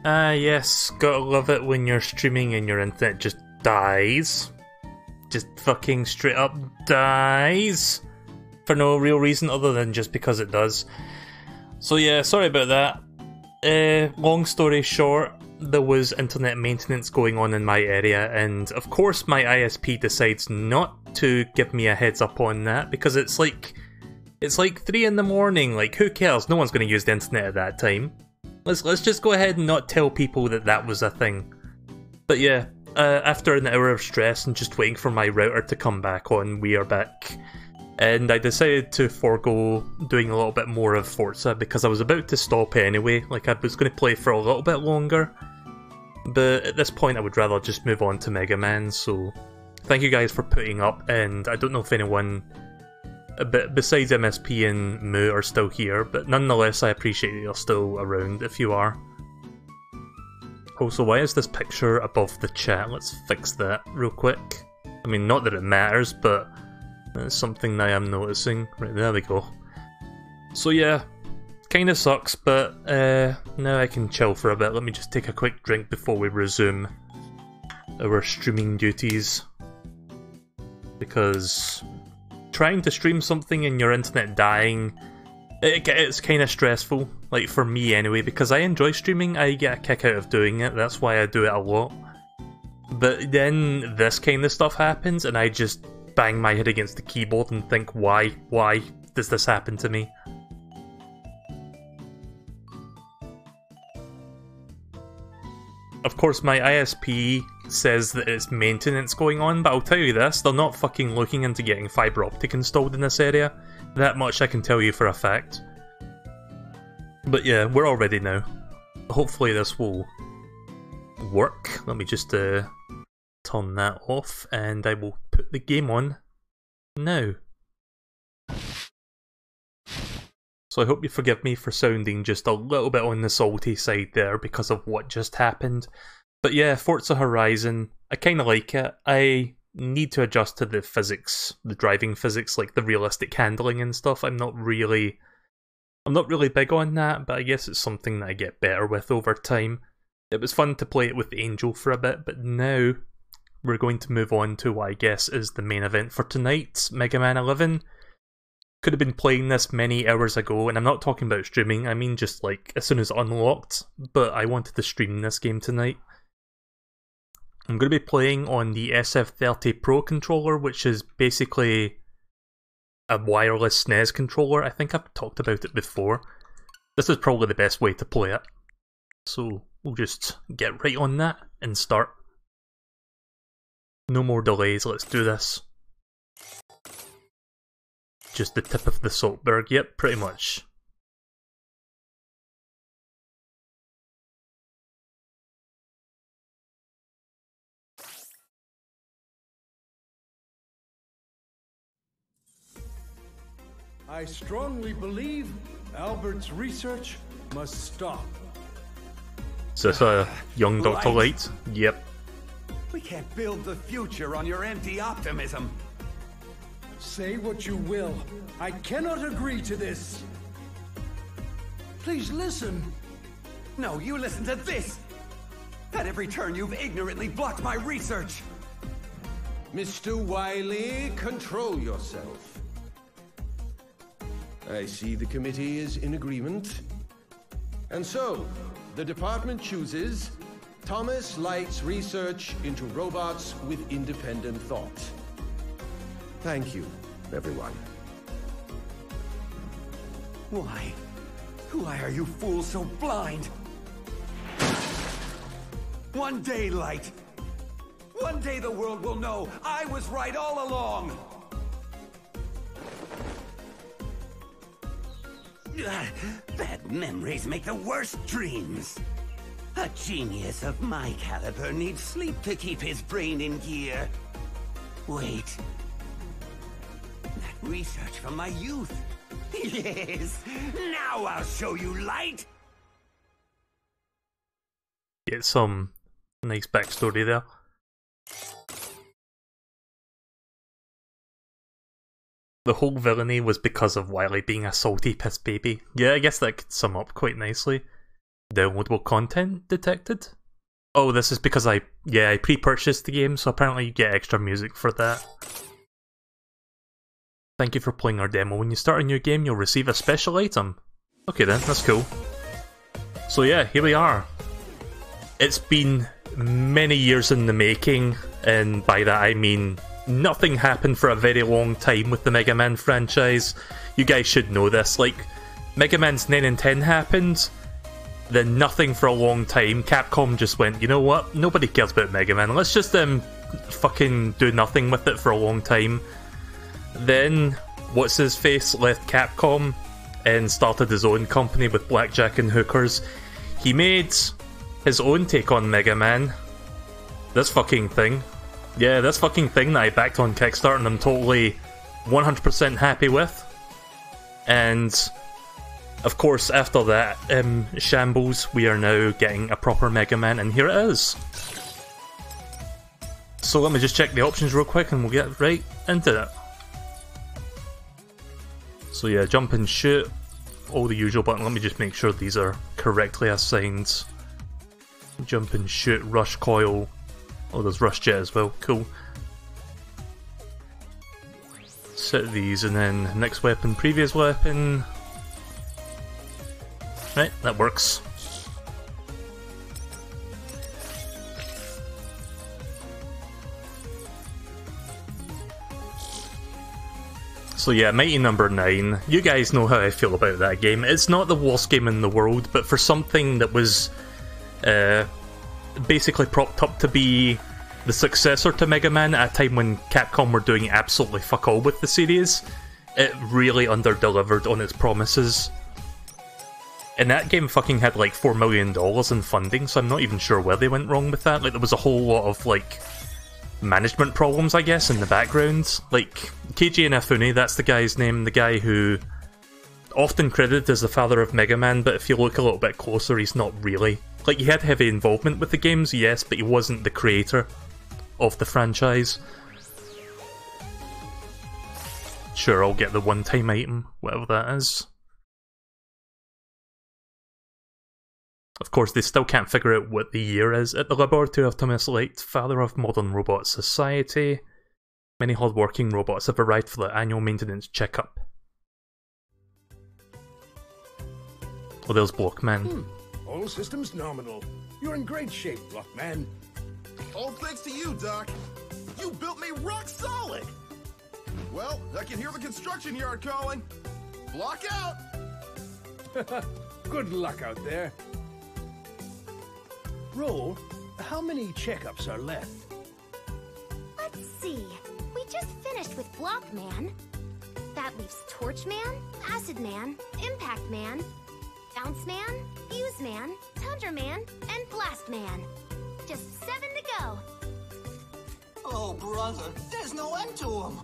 Yes, gotta love it when you're streaming and your internet just dies. Just fucking straight up dies. For no real reason other than just because it does. So yeah, sorry about that. Long story short, there was internet maintenance going on in my area, and of course my ISP decides not to give me a heads up on that, because it's like 3 in the morning, like who cares, no one's going to use the internet at that time. Let's just go ahead and not tell people that that was a thing. But yeah, after an hour of stress and just waiting for my router to come back on, we are back. And I decided to forego doing a little bit more of Forza because I was about to stop anyway, like I was going to play for a little bit longer. But at this point I would rather just move on to Mega Man, so thank you guys for putting up, and I don't know if anyone besides MSP and Moo are still here, but nonetheless I appreciate that you're still around if you are. Also, why is this picture above the chat? Let's fix that real quick. I mean, not that it matters, but it's something that I am noticing. Right, there we go. So yeah, kinda sucks, but now I can chill for a bit. Let me just take a quick drink before we resume our streaming duties. Because trying to stream something and your internet dying, it's kind of stressful, like for me anyway, because I enjoy streaming, I get a kick out of doing it, that's why I do it a lot. But then this kind of stuff happens and I just bang my head against the keyboard and think, why does this happen to me? Of course, my ISP says that it's maintenance going on, but I'll tell you this, they're not fucking looking into getting fibre optic installed in this area. That much I can tell you for a fact. But yeah, we're all ready now. Hopefully this will work. Let me just turn that off, and I will put the game on now. So I hope you forgive me for sounding just a little bit on the salty side there because of what just happened. But yeah, Forza Horizon, I kinda like it. I need to adjust to the physics, the driving physics, like the realistic handling and stuff. I'm not really big on that, but I guess it's something that I get better with over time. It was fun to play it with Angel for a bit, but now we're going to move on to what I guess is the main event for tonight, Mega Man 11. Could have been playing this many hours ago, and I'm not talking about streaming, I mean just like as soon as unlocked, but I wanted to stream this game tonight. I'm going to be playing on the SF30 Pro controller, which is basically a wireless SNES controller. I think I've talked about it before. This is probably the best way to play it. So we'll just get right on that and start. No more delays, let's do this. Just the tip of the Saltberg, yep, pretty much. I strongly believe Albert's research must stop. Is this a young Dr. Light? Yep. We can't build the future on your empty optimism. Say what you will, I cannot agree to this. Please listen. No, you listen to this! At every turn you've ignorantly blocked my research! Mr. Wily, control yourself. I see the committee is in agreement. And so, the department chooses Thomas Light's research into robots with independent thought. Thank you, everyone. Why are you fools so blind? One day, Light. One day the world will know I was right all along. Bad memories make the worst dreams. A genius of my caliber needs sleep to keep his brain in gear. Wait. That research from my youth. Yes, now I'll show you, Light! Get some nice backstory there. The whole villainy was because of Wily being a salty piss baby. Yeah, I guess that could sum up quite nicely. Downloadable content detected? Oh, this is because I pre-purchased the game, so apparently you get extra music for that. Thank you for playing our demo. When you start a new game, you'll receive a special item. Okay then, that's cool. So yeah, here we are. It's been many years in the making, and by that I mean nothing happened for a very long time with the Mega Man franchise. You guys should know this. Like, Mega Man's 9 and 10 happened, then nothing for a long time. Capcom just went, you know what? Nobody cares about Mega Man. Let's just fucking do nothing with it for a long time. Then, what's-his-face left Capcom and started his own company with Blackjack and Hookers. He made his own take on Mega Man. This fucking thing. Yeah, this fucking thing that I backed on Kickstarter and I'm totally 100% happy with. And, of course, after that shambles, we are now getting a proper Mega Man, and here it is. So let me just check the options real quick and we'll get right into it. So yeah, jump and shoot, all the usual buttons. Let me just make sure these are correctly assigned. Jump and shoot, rush coil. Oh, there's rush jet as well, cool. Set these and then next weapon, previous weapon. Right, that works. So yeah, Mighty Number 9, you guys know how I feel about that game. It's not the worst game in the world, but for something that was basically propped up to be the successor to Mega Man at a time when Capcom were doing absolutely fuck all with the series, it really under-delivered on its promises. And that game fucking had like $4 million in funding, so I'm not even sure where they went wrong with that. Like, there was a whole lot of like management problems, I guess, in the background. Like, Keiji Inafune, that's the guy's name, the guy who often credited as the father of Mega Man, but if you look a little bit closer, he's not really. Like, he had heavy involvement with the games, yes, but he wasn't the creator of the franchise. Sure, I'll get the one-time item, whatever that is. Of course, they still can't figure out what the year is. At the laboratory of Thomas Light, father of modern robot society, many hard-working robots have arrived for their annual maintenance checkup. Oh, there's Blockman. All systems nominal. You're in great shape, Blockman. All thanks to you, Doc. You built me rock solid. Well, I can hear the construction yard calling. Block out. Good luck out there. Roll, how many checkups are left? Let's see. We just finished with Blockman. That leaves Torchman, Acid Man, Impact Man, Bounce Man, Fuse Man, Tundra Man, and Blast Man. Just 7 to go. Oh, brother, there's no end to them.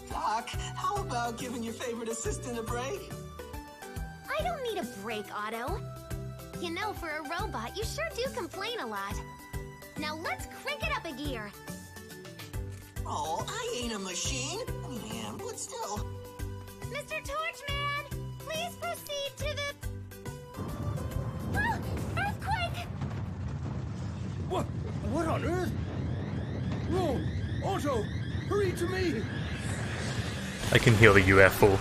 Doc, how about giving your favorite assistant a break? I don't need a break, Otto. You know, for a robot, you sure do complain a lot. Now let's crank it up a gear. Oh, I ain't a machine. I mean, I am, but still. Mr. Torchman, please proceed to the... Oh, earthquake! What on earth? Roll, Otto, hurry to me! I can hear the UFO.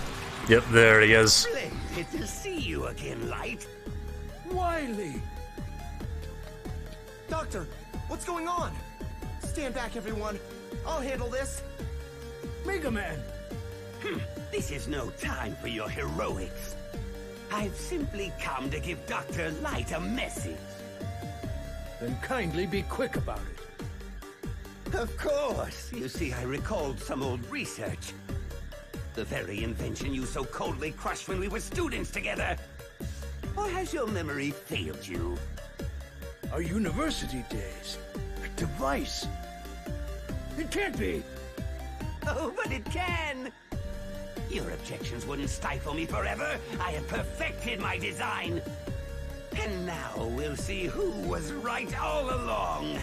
Yep, there he is. Splendid to see you again, Light. Wily! Doctor, what's going on? Stand back, everyone. I'll handle this. Mega Man! This is no time for your heroics. I've simply come to give Dr. Light a message. Then kindly be quick about it. Of course. You see, I recalled some old research. The very invention you so coldly crushed when we were students together. Or has your memory failed you? Our university days. A device. It can't be. Oh, but it can! Your objections wouldn't stifle me forever. I have perfected my design. And now we'll see who was right all along.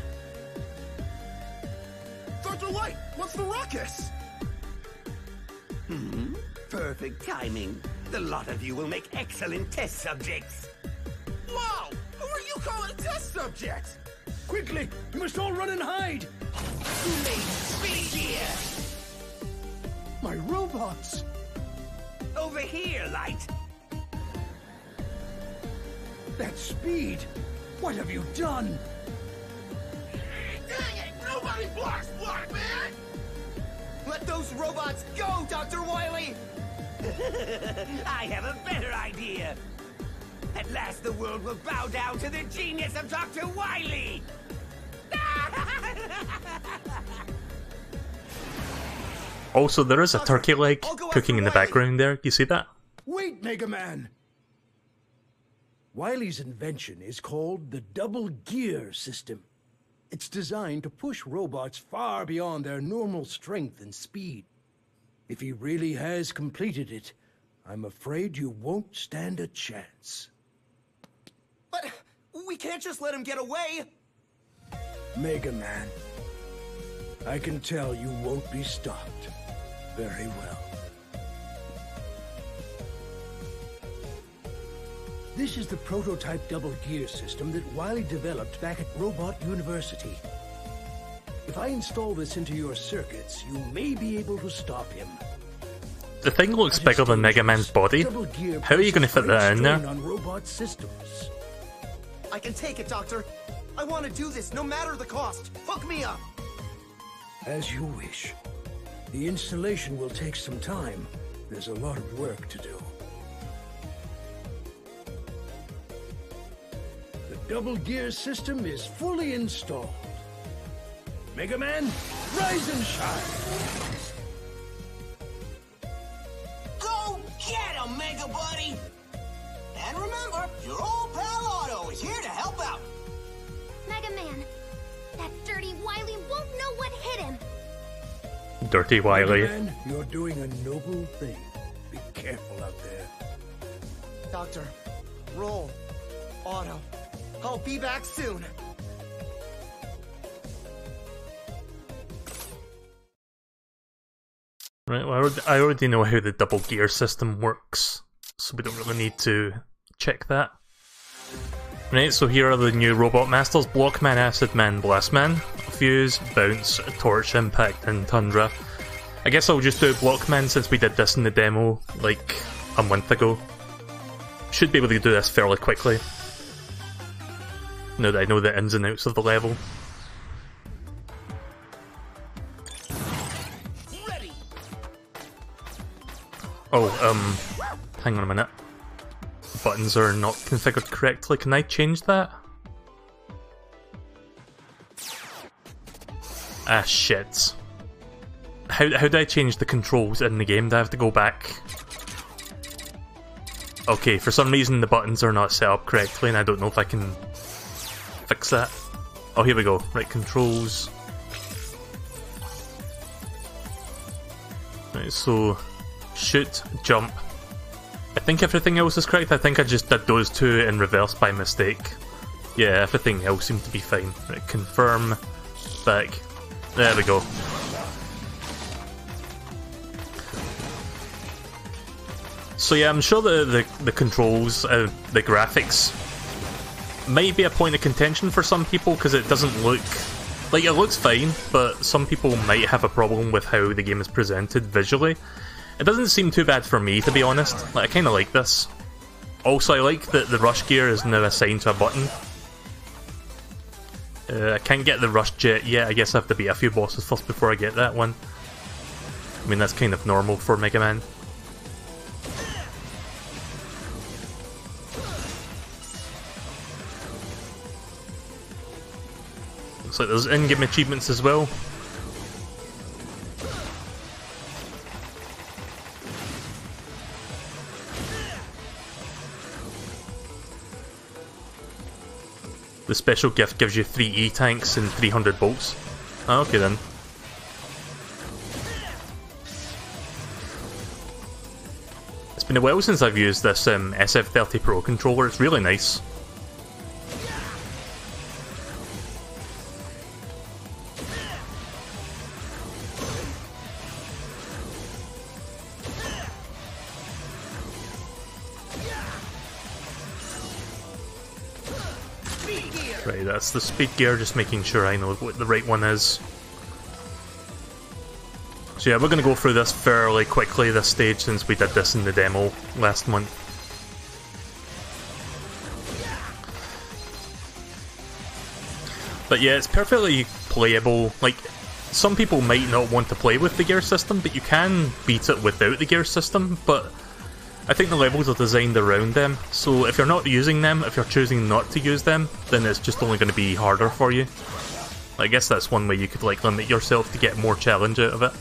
Dr. Light, what's the ruckus? Perfect timing. The lot of you will make excellent test subjects. Wow, you call it a test subject? Quickly! You must all run and hide! Speed here! My robots! Over here, Light! That speed! What have you done? Dang it! Nobody blocks Blockman! Let those robots go, Dr. Wily! I have a better idea! At last the world will bow down to the genius of Dr. Wily! Also, there is a turkey leg cooking in the background there. You see that? Wait, Mega Man! Wily's invention is called the Double Gear System. It's designed to push robots far beyond their normal strength and speed. If he really has completed it, I'm afraid you won't stand a chance. But we can't just let him get away! Mega Man, I can tell you won't be stopped. Very well. This is the prototype double gear system that Wily developed back at Robot University. If I install this into your circuits, you may be able to stop him. The thing looks bigger than Mega Man's body. How are you going to fit that in there? On robot systems. I can take it, Doctor. I want to do this, no matter the cost. Hook me up! As you wish. The installation will take some time. There's a lot of work to do. The double gear system is fully installed. Mega Man, rise and shine! Go get him, Mega Buddy! And remember, your old pal Otto is here to help out. Mega Man, that dirty Wily won't know what hit him. Dirty Wily. Mega Man, you're doing a noble thing. Be careful out there. Doctor, roll. Otto, I'll be back soon. Right, well, I already know how the double gear system works, so we don't really need to check that. Right, so here are the new robot masters: Blockman, Acid Man, Blastman, Fuse, Bounce, Torch, Impact, and Tundra. I guess I'll just do Blockman since we did this in the demo like a month ago. Should be able to do this fairly quickly, now that I know the ins and outs of the level. Oh, hang on a minute. Buttons are not configured correctly. Can I change that? Ah, shit. How do I change the controls in the game? Do I have to go back? Okay, for some reason the buttons are not set up correctly and I don't know if I can fix that. Oh, here we go. Right, controls. Right, so shoot, jump. I think everything else is correct. I think I just did those two in reverse by mistake. Yeah, everything else seemed to be fine. Right, confirm, back. There we go. So yeah, I'm sure the controls, the graphics, might be a point of contention for some people because it doesn't look... Like, it looks fine, but some people might have a problem with how the game is presented visually. It doesn't seem too bad for me, to be honest. Like, I kind of like this. Also, I like that the rush gear is now assigned to a button. I can't get the rush jet yet. I guess I have to beat a few bosses first before I get that one. I mean, that's kind of normal for Mega Man. Looks like there's in-game achievements as well. The special gift gives you 3 E-tanks and 300 bolts. Ah, okay then. It's been a while since I've used this SF30 Pro controller. It's really nice. Right, that's the speed gear, just making sure I know what the right one is. So yeah, we're going to go through this fairly quickly, this stage, since we did this in the demo last month. But yeah, it's perfectly playable. Like, some people might not want to play with the gear system, but you can beat it without the gear system, but I think the levels are designed around them, so if you're not using them, if you're choosing not to use them, then it's just only going to be harder for you. I guess that's one way you could like limit yourself to get more challenge out of it.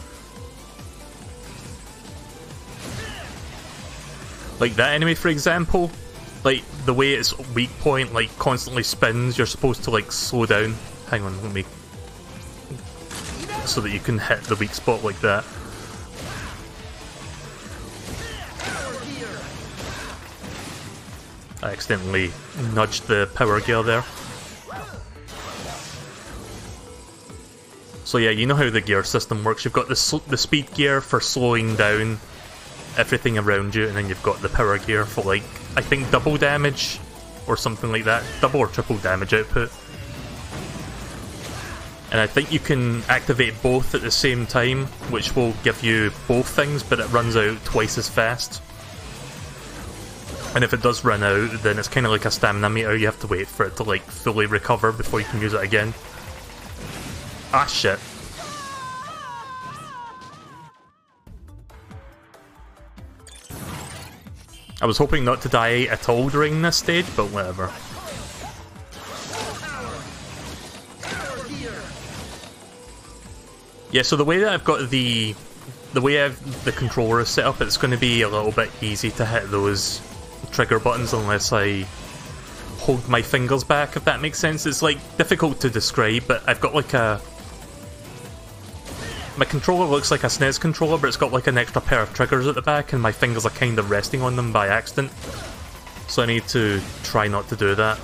Like that enemy, for example, like the way its weak point like constantly spins, you're supposed to like slow down. Hang on, let me... so that you can hit the weak spot like that. I accidentally nudged the power gear there. So yeah, you know how the gear system works. You've got the speed gear for slowing down everything around you, and then you've got the power gear for like, I think double damage or something like that. Double or triple damage output. And I think you can activate both at the same time, which will give you both things, but it runs out twice as fast. And if it does run out, then it's kind of like a stamina meter. You have to wait for it to like fully recover before you can use it again. Ah, shit. I was hoping not to die at all during this stage, but whatever. Yeah, so the way that I've got the way the controller is set up, it's going to be a little bit easy to hit those trigger buttons unless I hold my fingers back, if that makes sense. It's like difficult to describe, but I've got like a... my controller looks like a SNES controller, but it's got like an extra pair of triggers at the back, and my fingers are kind of resting on them by accident. So I need to try not to do that.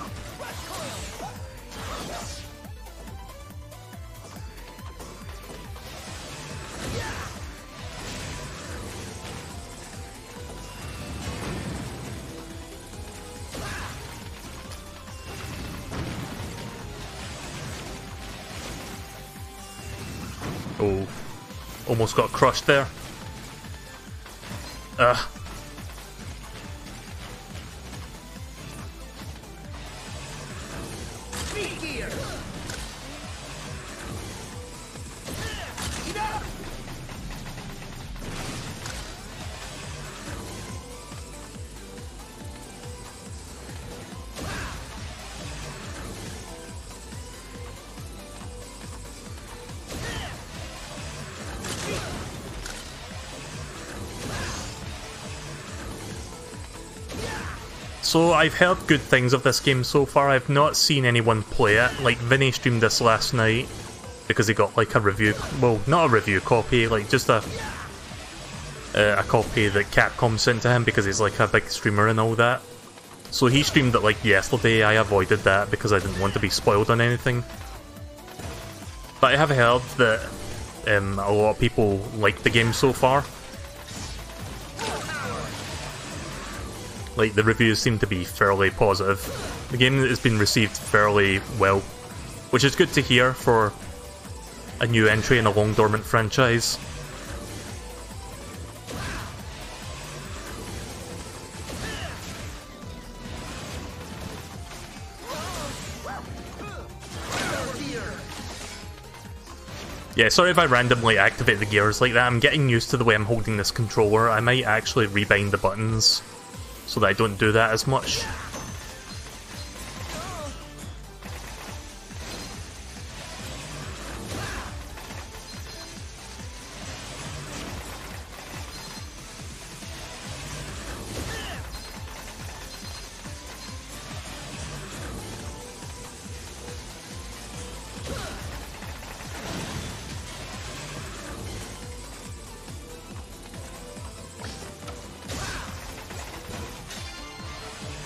Oh, almost got crushed there. So I've heard good things of this game so far. I've not seen anyone play it. Like Vinny streamed this last night because he got like a review, well, not a review copy, like just a copy that Capcom sent to him because he's like a big streamer and all that. So he streamed it like yesterday. I avoided that because I didn't want to be spoiled on anything. But I have heard that a lot of people like the game so far. Like, the reviews seem to be fairly positive. The game has been received fairly well, which is good to hear for a new entry in a long-dormant franchise. Yeah, sorry if I randomly activate the gears like that. I'm getting used to the way I'm holding this controller. I might actually rebind the buttons so that I don't do that as much.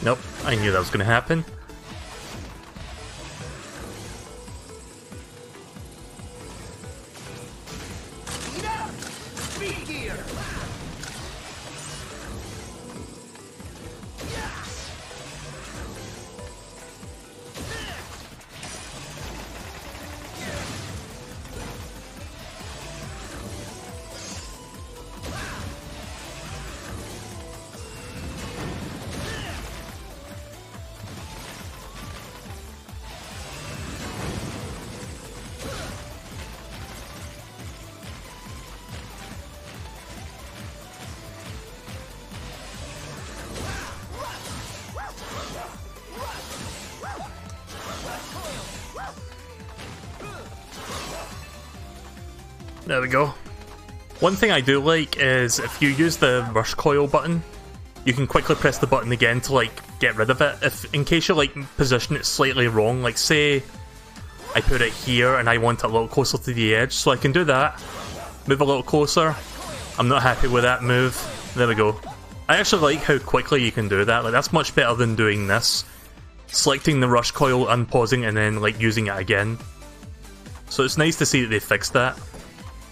Nope, I knew that was going to happen. There we go. One thing I do like is if you use the rush coil button, you can quickly press the button again to like get rid of it. If in case you like position it slightly wrong, like say I put it here and I want it a little closer to the edge, so I can do that. Move a little closer. I'm not happy with that move. There we go. I actually like how quickly you can do that. Like that's much better than doing this. Selecting the rush coil, unpausing, and then like using it again. So it's nice to see that they fixed that.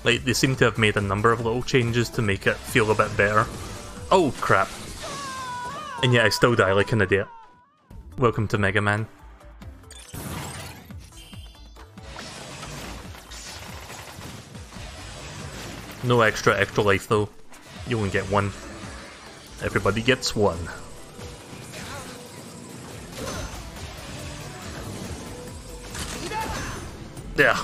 Like they seem to have made a number of little changes to make it feel a bit better. Oh crap. And yet I still die like an idiot. Welcome to Mega Man. No extra life though. You only get one. Everybody gets one. Yeah.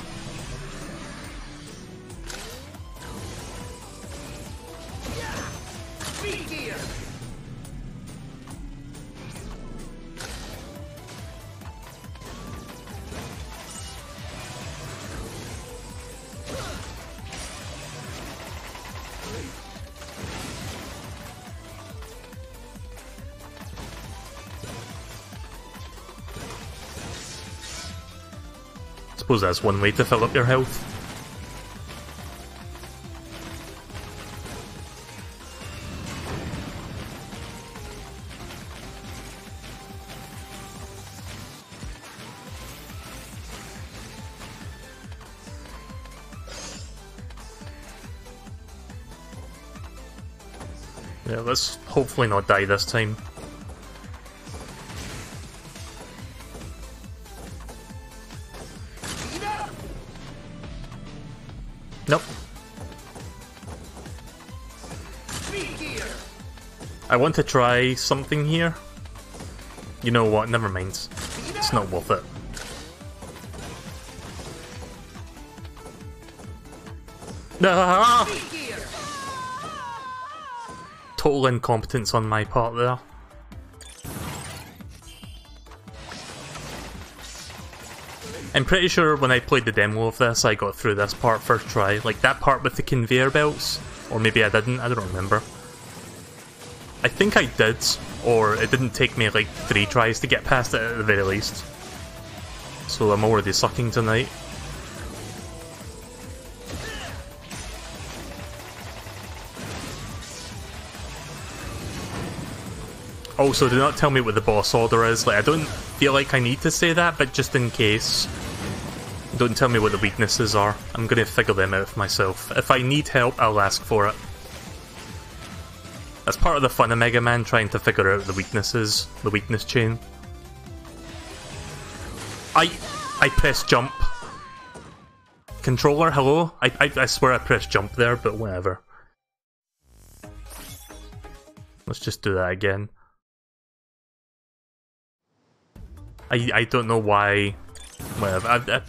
Suppose that's one way to fill up your health. Yeah, let's hopefully not die this time. Nope. I want to try something here. You know what? Never mind. It's not worth it. Ah! Total incompetence on my part there. I'm pretty sure when I played the demo of this, I got through this part first try. Like that part with the conveyor belts. Or maybe I didn't, I don't remember. I think I did, or it didn't take me like 3 tries to get past it at the very least. So I'm already sucking tonight. Also, do not tell me what the boss order is. Like, I don't feel like I need to say that, but just in case, don't tell me what the weaknesses are. I'm gonna figure them out for myself. If I need help, I'll ask for it. That's part of the fun of Mega Man, trying to figure out the weaknesses, the weakness chain. I pressed jump. Controller, hello? I swear I pressed jump there, but whatever. Let's just do that again. I don't know why. Whatever.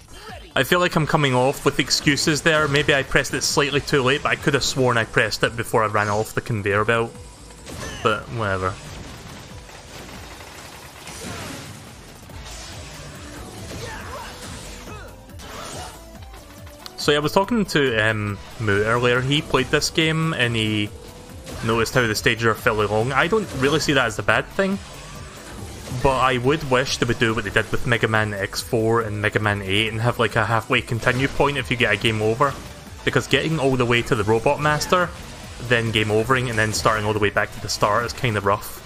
I feel like I'm coming off with excuses there. Maybe I pressed it slightly too late, but I could have sworn I pressed it before I ran off the conveyor belt. But whatever. So yeah, I was talking to Moo earlier. He played this game and he noticed how the stages are fairly long. I don't really see that as a bad thing. But I would wish they would do what they did with Mega Man X4 and Mega Man 8 and have like a halfway continue point if you get a game over. Because getting all the way to the Robot Master, then game overing, and then starting all the way back to the start is kind of rough.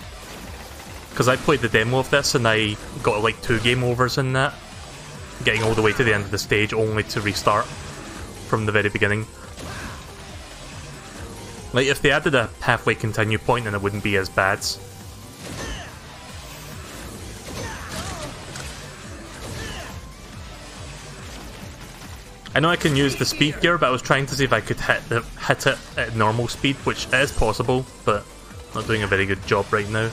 Because I played the demo of this and I got like 2 game overs in that. Getting all the way to the end of the stage only to restart from the very beginning. Like if they added a halfway continue point then it wouldn't be as bad. I know I can use the speed gear, but I was trying to see if I could hit it at normal speed, which is possible, but not doing a very good job right now.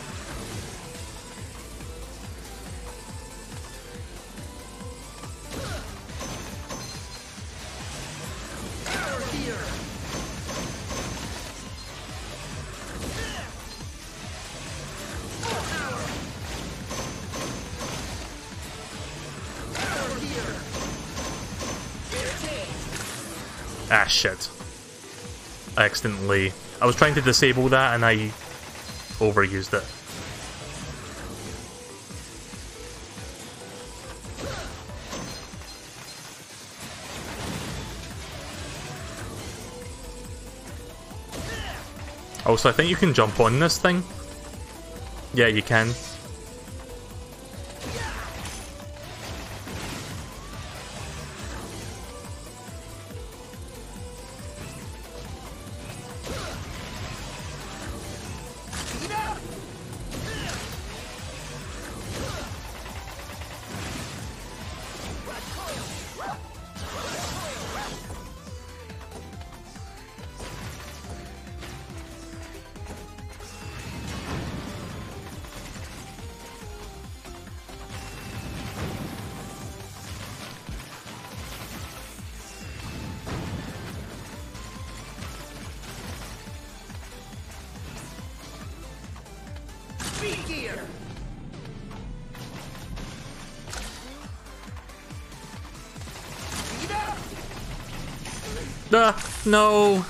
Ah, shit. I accidentally... I was trying to disable that and I overused it. Also, I think you can jump on this thing. Yeah, you can. No!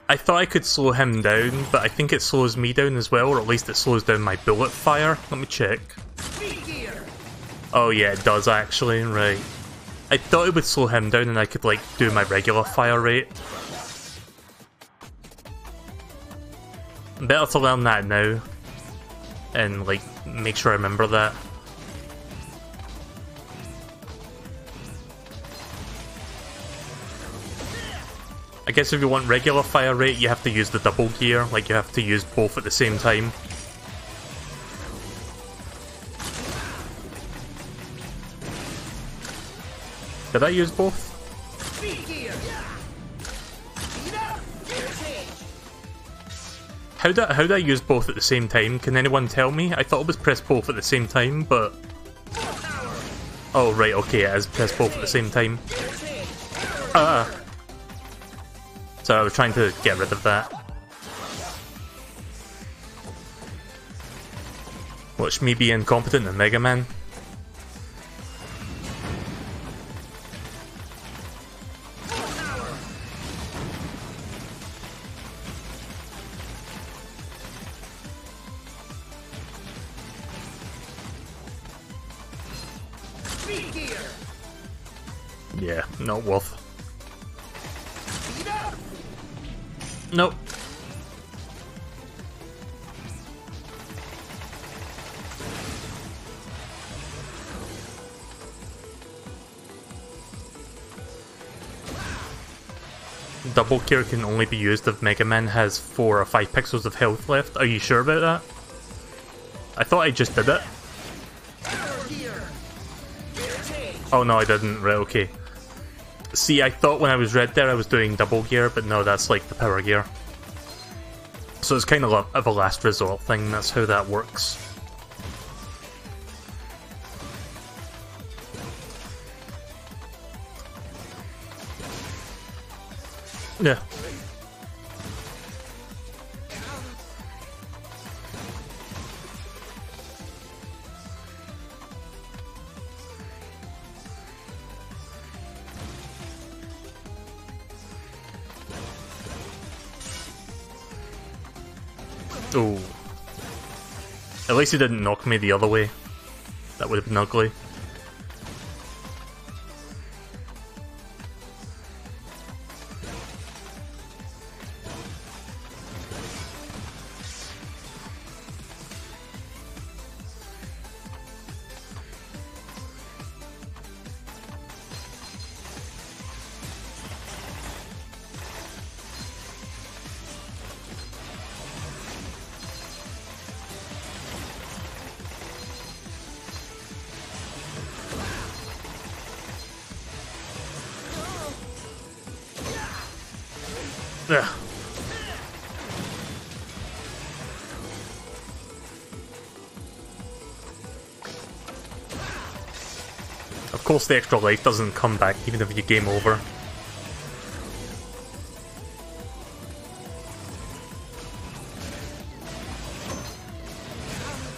I thought I could slow him down, but I think it slows me down as well, or at least it slows down my bullet fire. Let me check. Oh yeah, it does actually, right. I thought it would slow him down and I could like do my regular fire rate. Better to learn that now. And like, make sure I remember that. I guess if you want regular fire rate, you have to use the double gear, like you have to use both at the same time. Did I use both? How did I use both at the same time? Can anyone tell me? I thought it was press both at the same time, but... Oh right, okay, it is press both at the same time. So I was trying to get rid of that. Watch me be incompetent in Mega Man. Yeah, not worth. Nope. Double gear can only be used if Mega Man has 4 or 5 pixels of health left. Are you sure about that? I thought I just did it. Oh no, I didn't. Right, okay. See, I thought when I was red there I was doing double gear, but no, that's like the power gear. So it's kind of a last resort thing, that's how that works. Yeah. Oh. At least he didn't knock me the other way. That would have been ugly. Ugh. Of course the extra life doesn't come back even if you game over.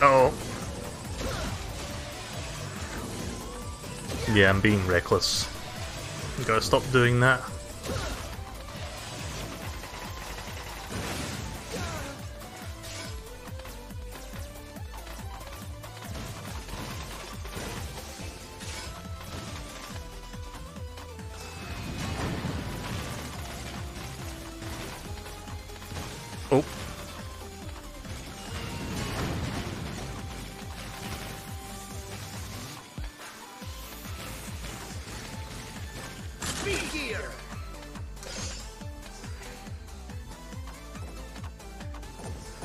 Oh. Yeah, I'm being reckless. Gotta stop doing that. Oh.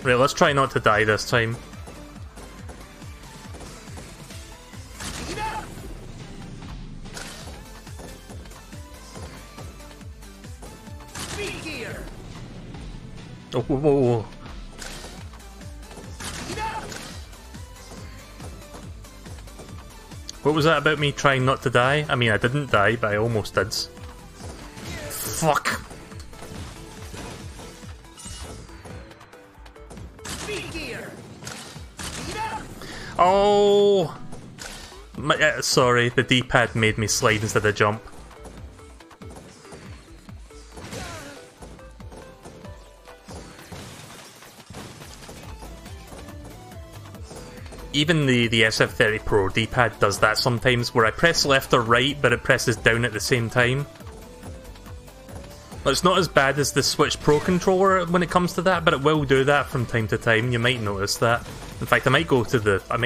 Right, let's try not to die this time. Oh, whoa, whoa, whoa. What was that about me trying not to die? I mean, I didn't die, but I almost did. Fuck. Oh! Sorry, the D-pad made me slide instead of jump. Even the SF30 Pro D-pad does that sometimes, where I press left or right, but it presses down at the same time. Well, it's not as bad as the Switch Pro controller when it comes to that, but it will do that from time to time. You might notice that. In fact, I might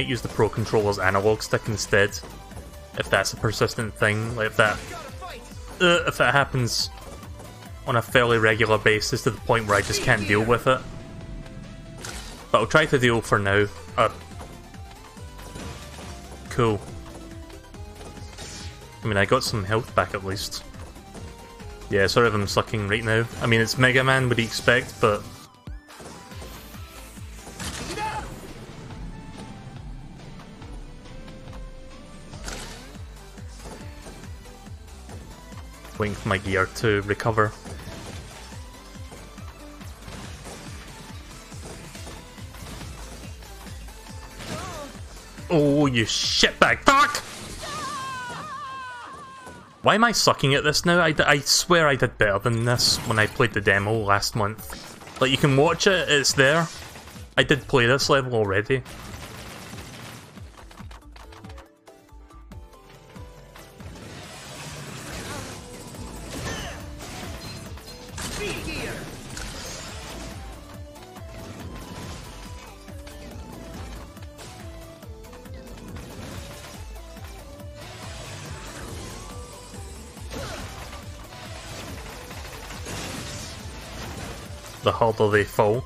use the Pro controller's analog stick instead, if that's a persistent thing. Like if that happens on a fairly regular basis to the point where I just can't deal with it. But I'll try to deal for now. Cool. I mean, I got some health back at least. Yeah, sorry if I'm sucking right now. I mean, it's Mega Man, what do you expect, but... Waiting for my gear to recover. Oh, you shitbag! Fuck! Why am I sucking at this now? I swear I did better than this when I played the demo last month. Like, you can watch it, it's there. I did play this level already. The harder they fall.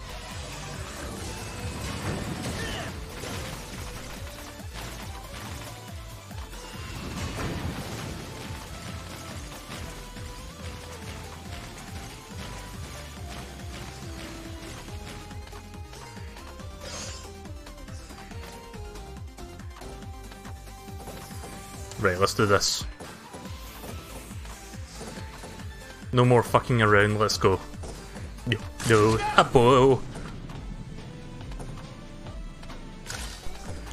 Right, let's do this. No more fucking around, let's go. No, abo.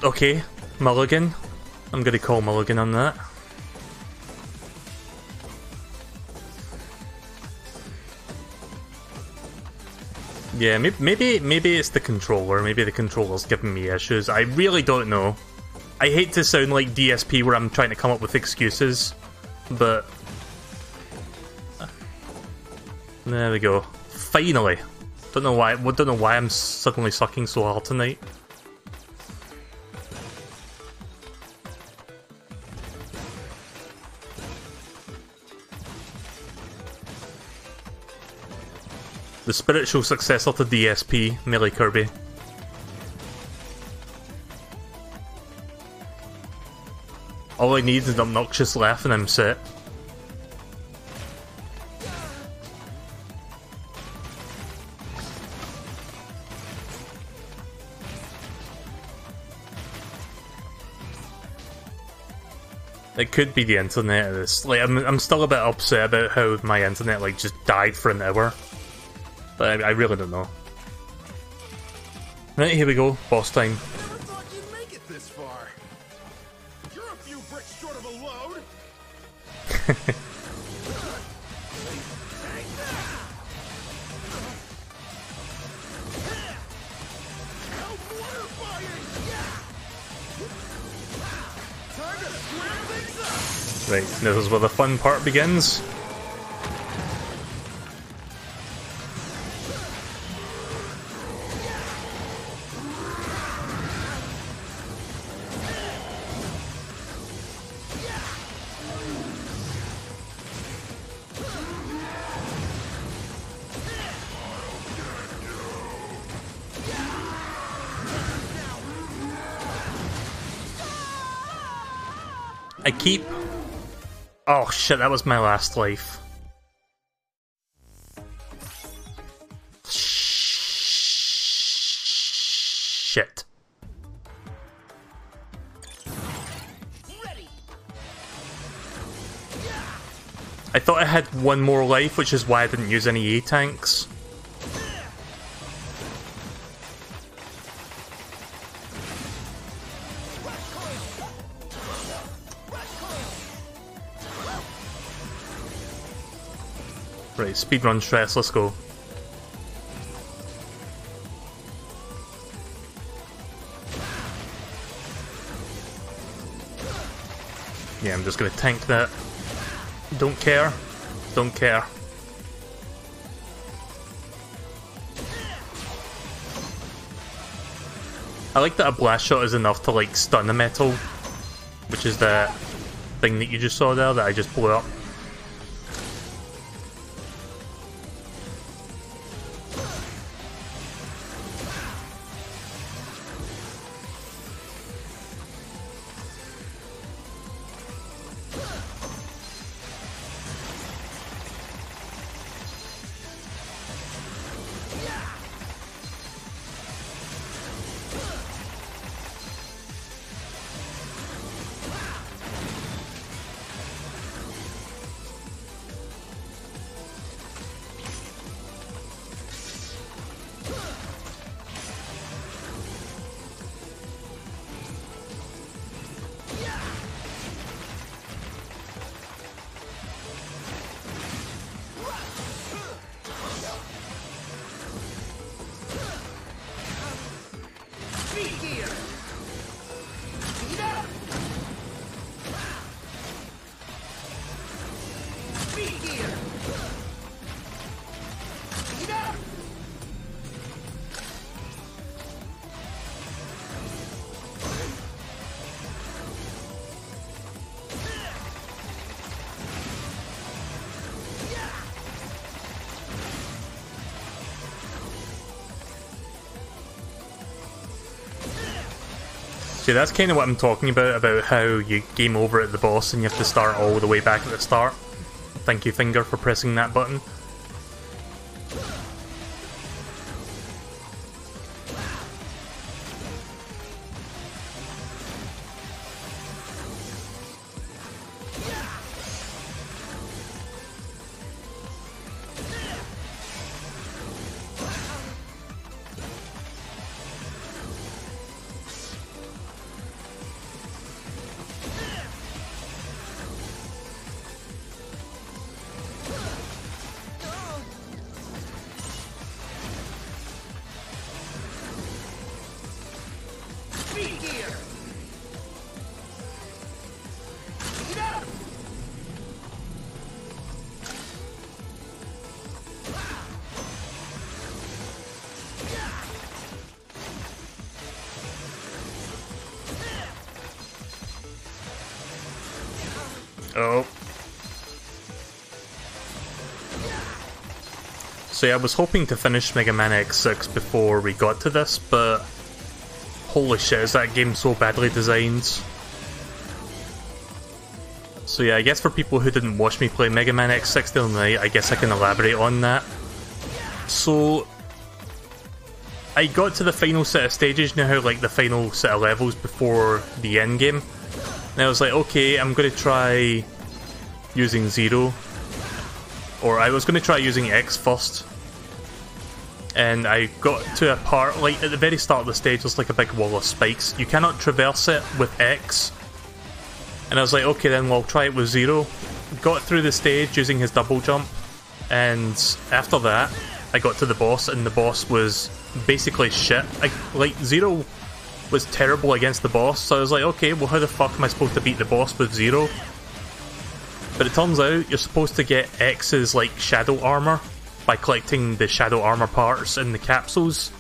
Okay, Mulligan. I'm gonna call Mulligan on that. Yeah, maybe it's the controller. Maybe the controller's giving me issues. I really don't know. I hate to sound like DSP where I'm trying to come up with excuses, but there we go. Finally. Don't know why I'm suddenly sucking so hard tonight. The spiritual successor to DSP, Melee Kirby. All I need is an obnoxious laugh and I'm set. It could be the internet. Like, I'm still a bit upset about how my internet like just died for an hour, but I really don't know. Right, here we go, boss time. Never thought you'd make it this far. You're a few bricks short of a load. Right, this is where the fun part begins. I keep... Oh shit, that was my last life. Shit. I thought I had one more life, which is why I didn't use any A-tanks. Right, speedrun stress, let's go. Yeah, I'm just gonna tank that. Don't care. Don't care. I like that a blast shot is enough to like stun a metal, which is the thing that you just saw there that I just blew up. See, that's kind of what I'm talking about how you game over at the boss and you have to start all the way back at the start. Thank you, Finger, for pressing that button. Oh. So yeah, I was hoping to finish Mega Man X6 before we got to this, but holy shit, is that game so badly designed. So yeah, I guess for people who didn't watch me play Mega Man X6 the other night, I guess I can elaborate on that. So, I got to the final set of stages, you know how like the final set of levels before the end game? And I was like, okay, I'm going to try using Zero. Or I was going to try using X first. And I got to a part, like at the very start of the stage, there's like a big wall of spikes. You cannot traverse it with X. And I was like, okay then, we'll try it with Zero. Got through the stage using his double jump, and after that, I got to the boss, and the boss was basically shit. Like, Zero was terrible against the boss, so I was like, okay, well how the fuck am I supposed to beat the boss with Zero? But it turns out you're supposed to get X's, like, shadow armor by collecting the shadow armor parts in the capsules.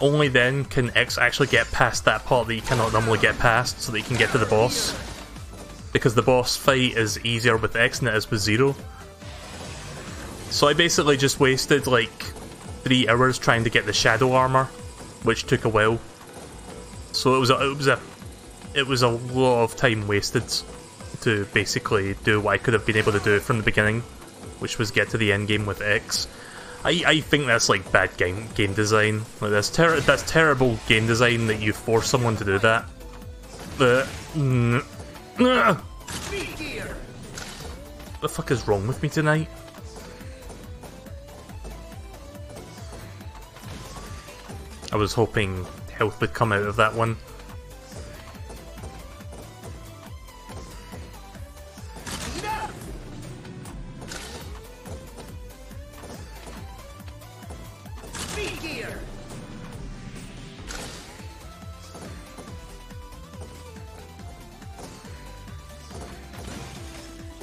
Only then can X actually get past that part that you cannot normally get past, so that you can get to the boss. Because the boss fight is easier with X than it is with Zero. So I basically just wasted like 3 hours trying to get the shadow armor, which took a while. So it was a lot of time wasted to basically do what I could have been able to do from the beginning, which was get to the end game with X. I think that's like bad game design. Like that's terrible game design that you force someone to do that. What the fuck is wrong with me tonight? I was hoping health would come out of that one.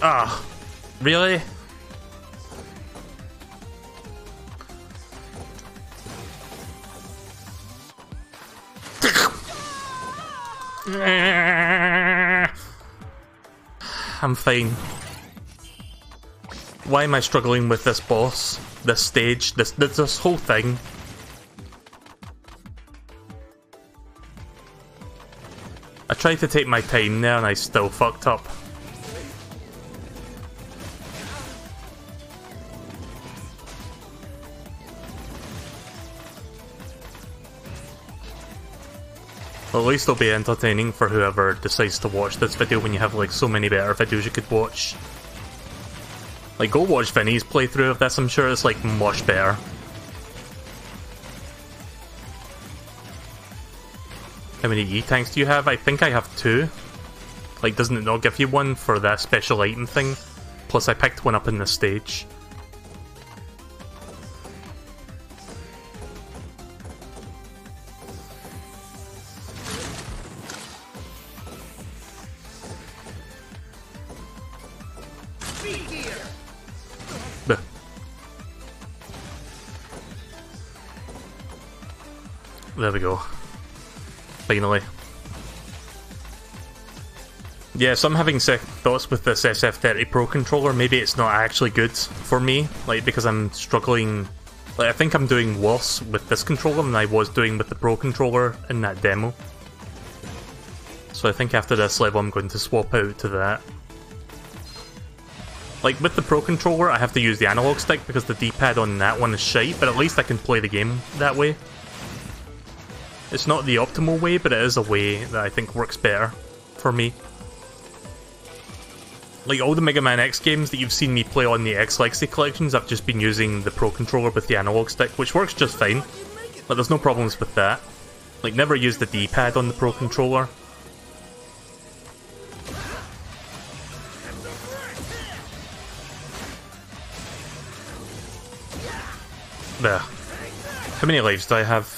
Ah, really? I'm fine. Why am I struggling with this boss? This stage? This whole thing? I tried to take my time there and I still fucked up. Well, at least it'll be entertaining for whoever decides to watch this video when you have like so many better videos you could watch. Like, go watch Vinny's playthrough of this, I'm sure it's like much better. How many E-tanks do you have? I think I have 2. Like, doesn't it not give you one for that special item thing? Plus I picked one up in this stage. There we go. Finally. Yeah, so I'm having second thoughts with this SF30 Pro controller. Maybe it's not actually good for me, like, because I'm struggling. Like, I think I'm doing worse with this controller than I was doing with the Pro controller in that demo. So I think after this level I'm going to swap out to that. Like, with the Pro controller I have to use the analog stick because the D-pad on that one is shite, but at least I can play the game that way. It's not the optimal way, but it is a way that I think works better for me. Like, all the Mega Man X games that you've seen me play on the X Legacy collections, I've just been using the Pro controller with the analog stick, which works just fine. Like, there's no problems with that. Like, never use the D-pad on the Pro controller. There. How many lives do I have?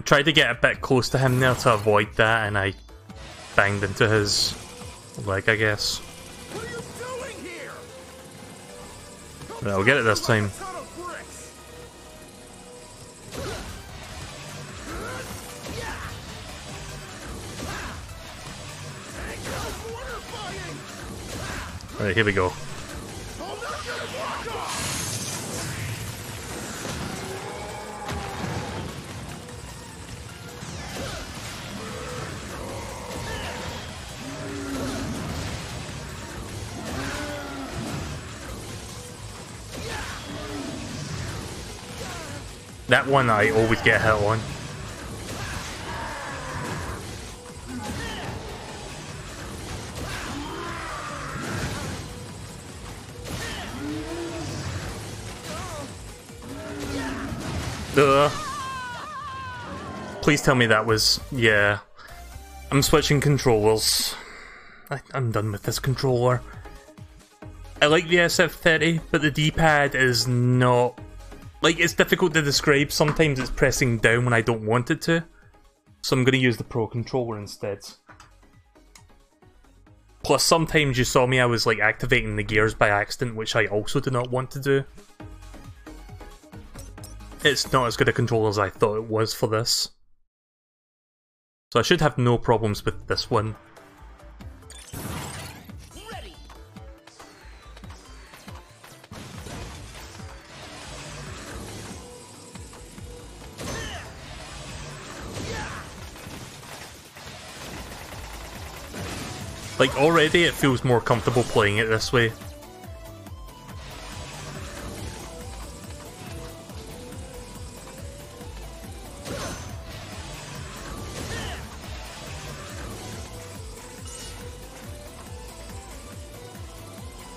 Tried to get a bit close to him there to avoid that, and I banged into his leg, I guess. What are you doing here? But I'll get it this time. Alright, here we go. That one I always get hit on. Ugh. Please tell me that was... yeah. I'm switching controllers. I'm done with this controller. I like the SF30, but the D-pad is not... like, it's difficult to describe. Sometimes it's pressing down when I don't want it to. So I'm going to use the Pro Controller instead. Plus, sometimes you saw me, I was like activating the gears by accident, which I also do not want to do. It's not as good a controller as I thought it was for this. So I should have no problems with this one. Like, already it feels more comfortable playing it this way.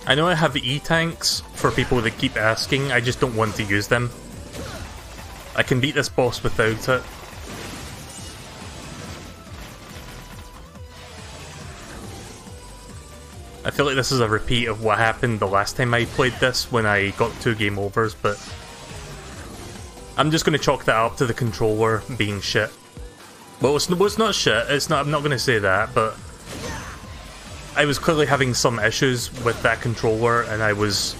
I know I have E-tanks for people that keep asking, I just don't want to use them. I can beat this boss without it. I feel like this is a repeat of what happened the last time I played this when I got 2 game overs, but I'm just going to chalk that up to the controller being shit. Well, it's not shit, it's not, I'm not going to say that, but I was clearly having some issues with that controller and I was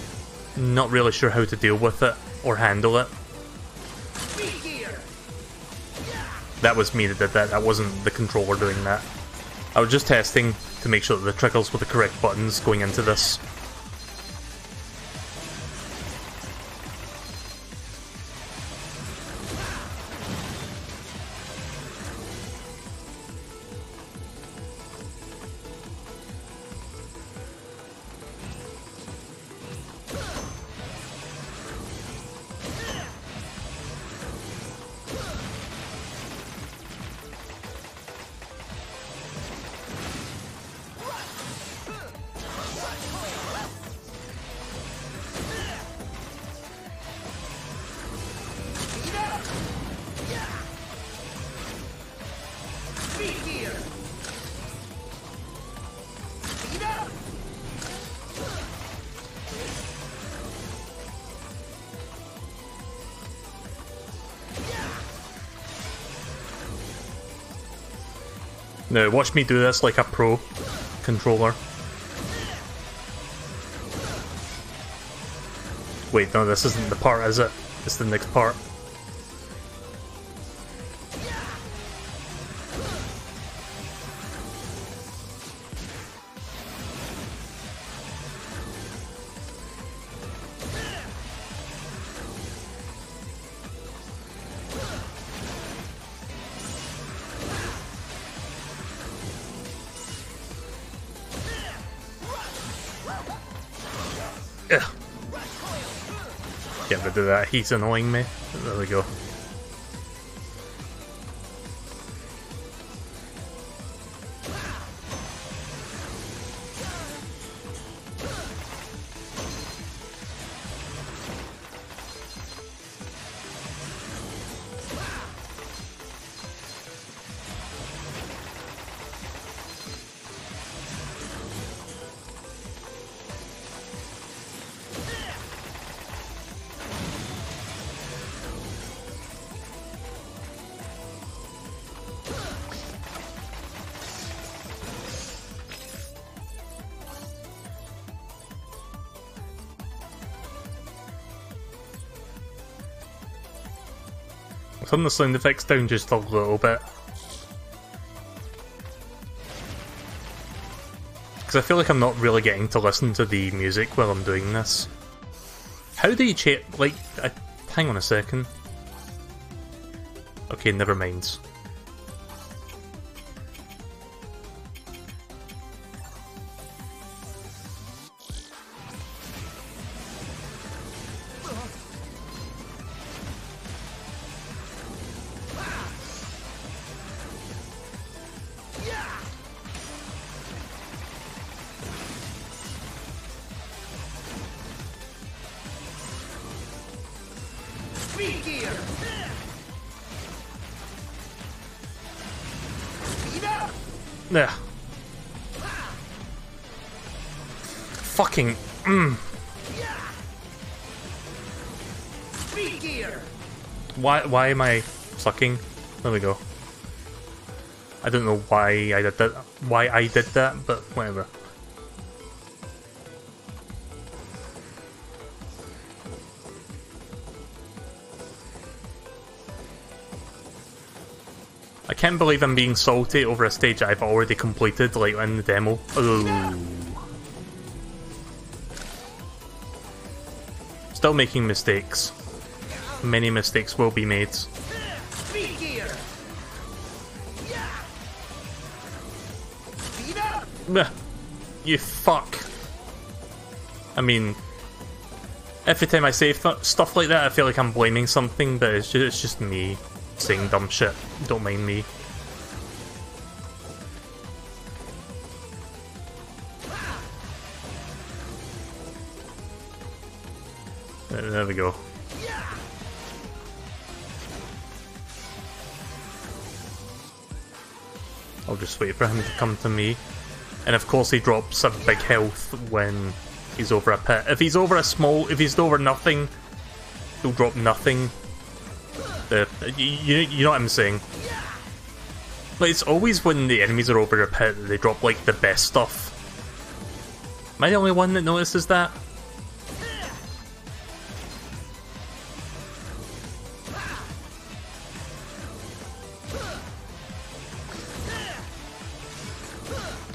not really sure how to deal with it or handle it. That was me that did that, that wasn't the controller doing that. I was just testing to make sure that the triggers were the correct buttons going into this. Now, watch me do this like a pro controller. Wait, no, this isn't the part, is it? It's the next part. Get rid of that, he's annoying me. There we go. Turn the sound effects down just a little bit. Because I feel like I'm not really getting to listen to the music while I'm doing this. How do you like, hang on a second. Okay, never mind. There. Fucking. Why am I sucking? There we go. I don't know why I did that, but whatever. I can't believe I'm being salty over a stage I've already completed, like in the demo. Ooh. Still making mistakes. Many mistakes will be made. You fuck. I mean, every time I say stuff like that, I feel like I'm blaming something, but it's just me saying dumb shit. Don't mind me. There we go. I'll just wait for him to come to me. And of course he drops a big health when he's over a pit. If he's over nothing, he'll drop nothing. You know what I'm saying? Like, it's always when the enemies are over a pit that they drop like the best stuff. Am I the only one that notices that?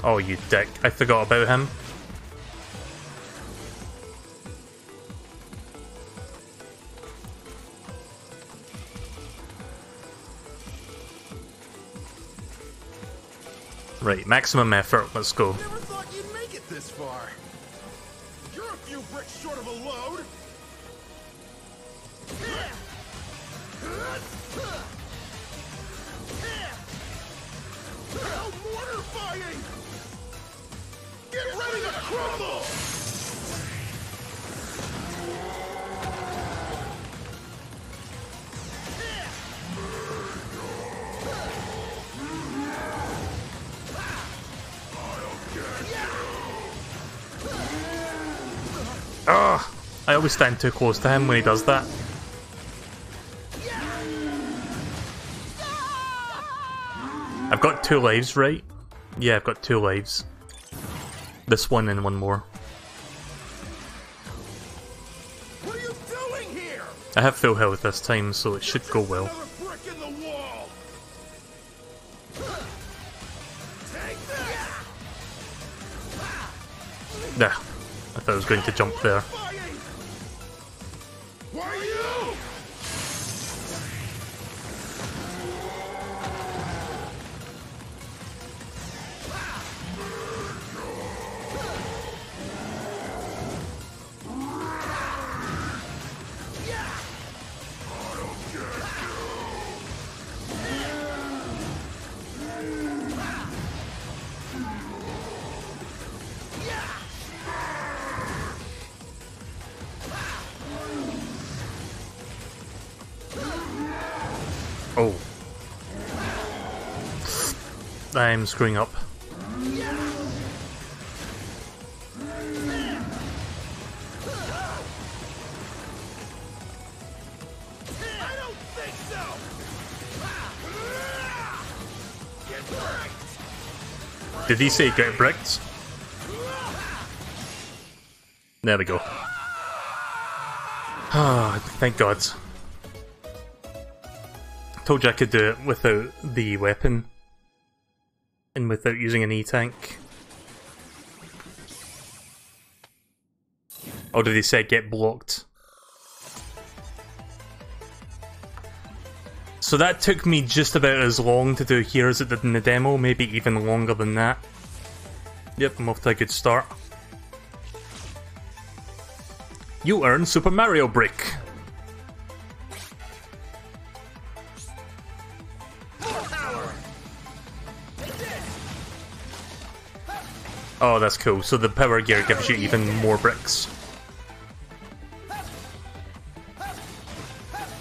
Oh, you dick. I forgot about him. Right, maximum effort, let's go. Never thought you'd make it this far. You're a few bricks short of a load. Oh, mortar fighting! Get ready to crumble! Ugh! I always stand too close to him when he does that. I've got 2 lives, right? Yeah, I've got 2 lives. This one and one more. What are you doing here? I have full health this time, so it should go well. Another brick in the wall. Take that. Nah, I thought I was going to jump there. Why are you? Oh. I'm screwing up. Did he say get bricked? There we go. Ah, thank God. Told you I could do it without the weapon. And without using an E-tank. Or did he say get blocked? So that took me just about as long to do here as it did in the demo, maybe even longer than that. Yep, I'm off to a good start. You earn Super Mario Brick. Oh, that's cool. So the power gear gives you even more bricks.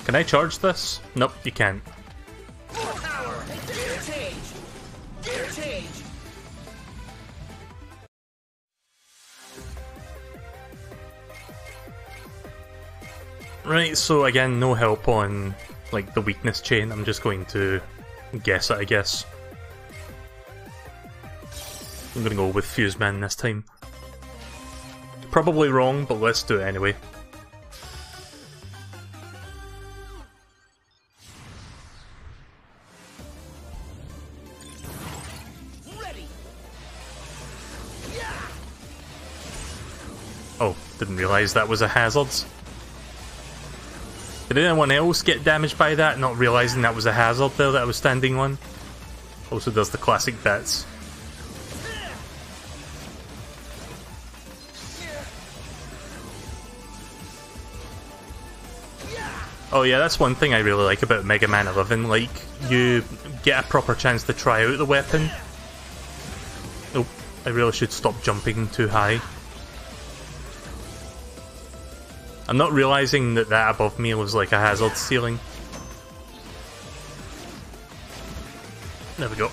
Can I charge this? Nope, you can't. More power! Gear change! Gear change! Right, so again, no help on like the weakness chain. I'm just going to guess it, I guess. I'm gonna go with Fuse Man this time. Probably wrong, but let's do it anyway. Ready. Oh, didn't realise that was a hazard. Did anyone else get damaged by that, not realising that was a hazard there that I was standing on? Also does the classic bits. Oh yeah, that's one thing I really like about Mega Man 11, like, you get a proper chance to try out the weapon. Oh, I really should stop jumping too high. I'm not realising that that above me was like a hazard ceiling. There we go.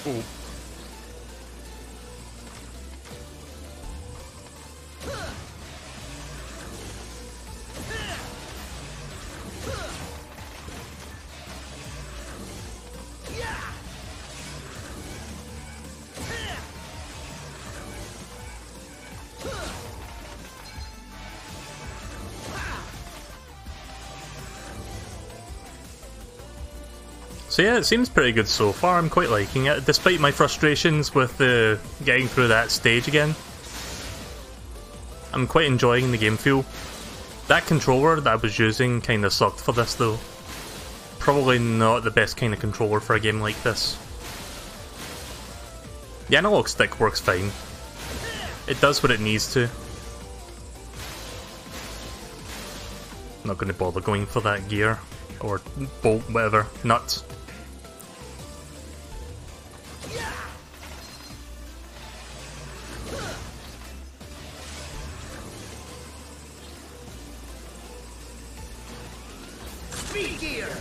Oh. So yeah, it seems pretty good so far. I'm quite liking it, despite my frustrations with getting through that stage again. I'm quite enjoying the game feel. That controller that I was using kinda sucked for this though. Probably not the best kind of controller for a game like this. The analog stick works fine. It does what it needs to. Not gonna bother going for that gear. Or bolt, whatever. Nuts.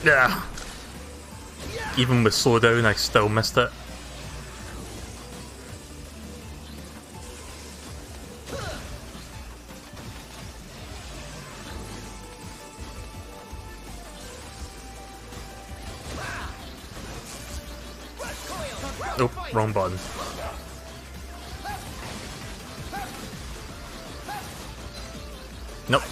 Yeah. Even with slowdown, I still missed it. Oh, wrong button. Nope.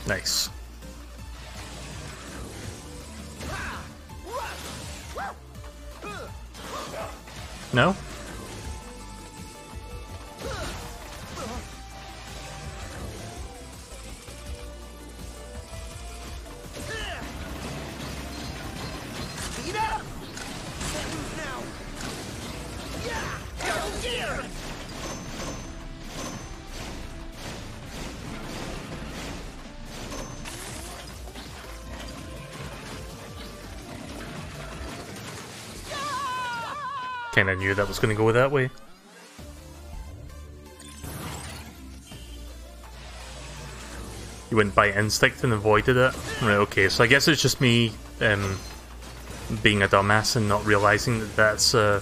Nice. No? Speed up! Can't lose now! Yeah! Double gear! Kinda knew that was gonna go that way. You went by instinct and avoided it? Right, okay, so I guess it's just me being a dumbass and not realising that that's I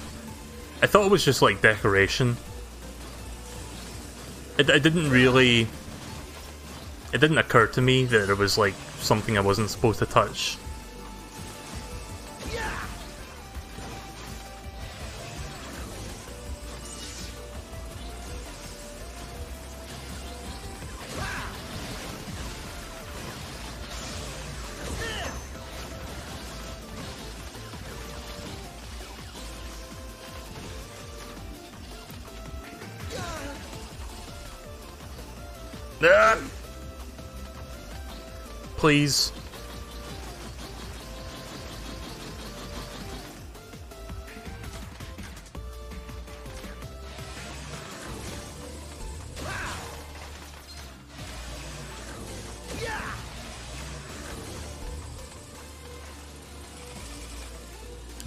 thought it was just like decoration. It didn't really... It didn't occur to me that it was like something I wasn't supposed to touch. Ah! Please.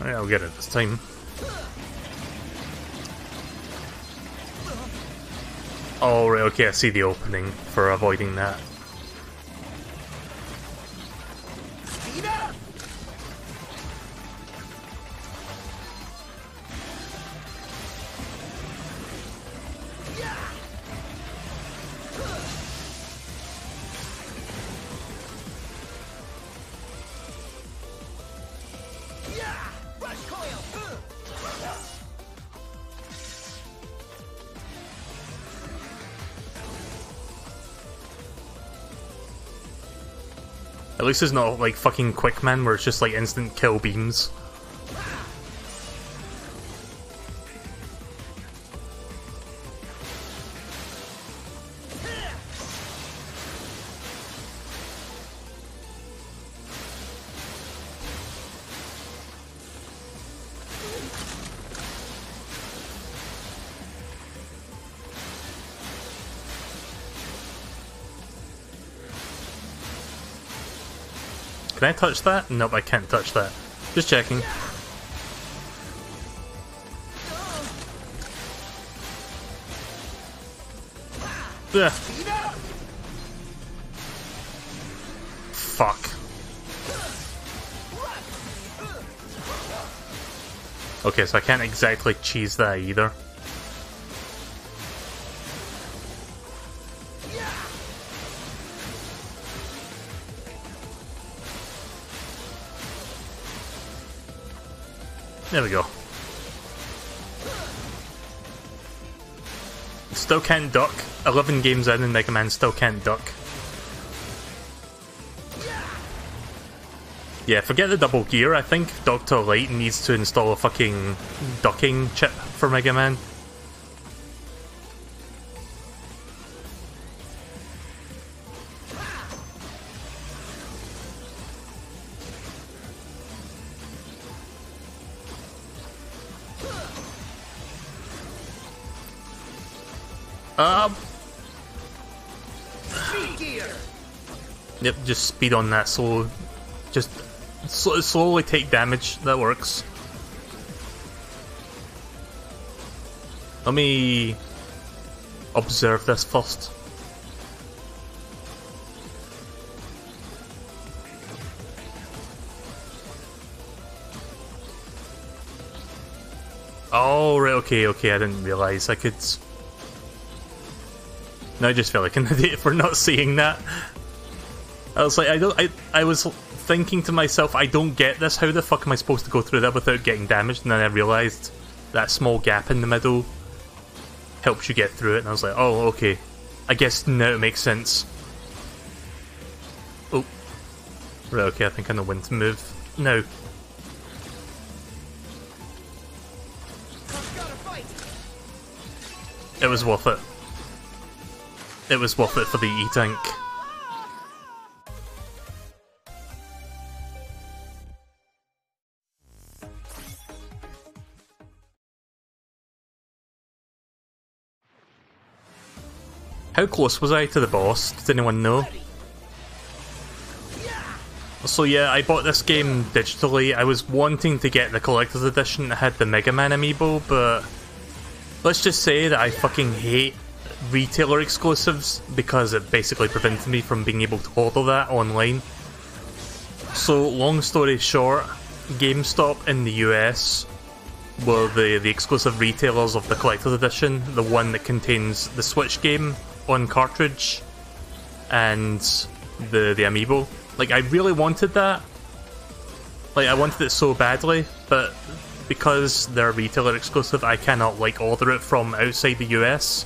Alright, I'll get it this time. Oh, right, okay, I see the opening for avoiding that. At least it's not like fucking Quickman where it's just like instant kill beams. Can I touch that? Nope, I can't touch that. Just checking. Ugh. Fuck. Okay, so I can't exactly cheese that either. There we go. Still can't duck. 11 games in and Mega Man still can't duck. Yeah, forget the double gear. I think Dr. Light needs to install a fucking ducking chip for Mega Man. Yep, just speed on that slow. Just slowly take damage. That works. Let me observe this first. Oh, right, okay, I didn't realise I could... No, I just feel like an idiot for not seeing that. I was like, I was thinking to myself, I don't get this, how the fuck am I supposed to go through that without getting damaged? And then I realised that small gap in the middle helps you get through it, and I was like, oh, okay. I guess now it makes sense. Oh. Right, okay, I think I know when to move. Now. It was worth it. It was worth it for the E-Tank. How close was I to the boss? Does anyone know? So yeah, I bought this game digitally. I was wanting to get the collector's edition that had the Mega Man amiibo, but let's just say that I fucking hate retailer exclusives because it basically prevented me from being able to order that online. So long story short, GameStop in the US were the exclusive retailers of the collector's edition, the one that contains the Switch game on cartridge and the amiibo. Like, I really wanted that. Like, I wanted it so badly, but because they're retailer exclusive, I cannot, like, order it from outside the US.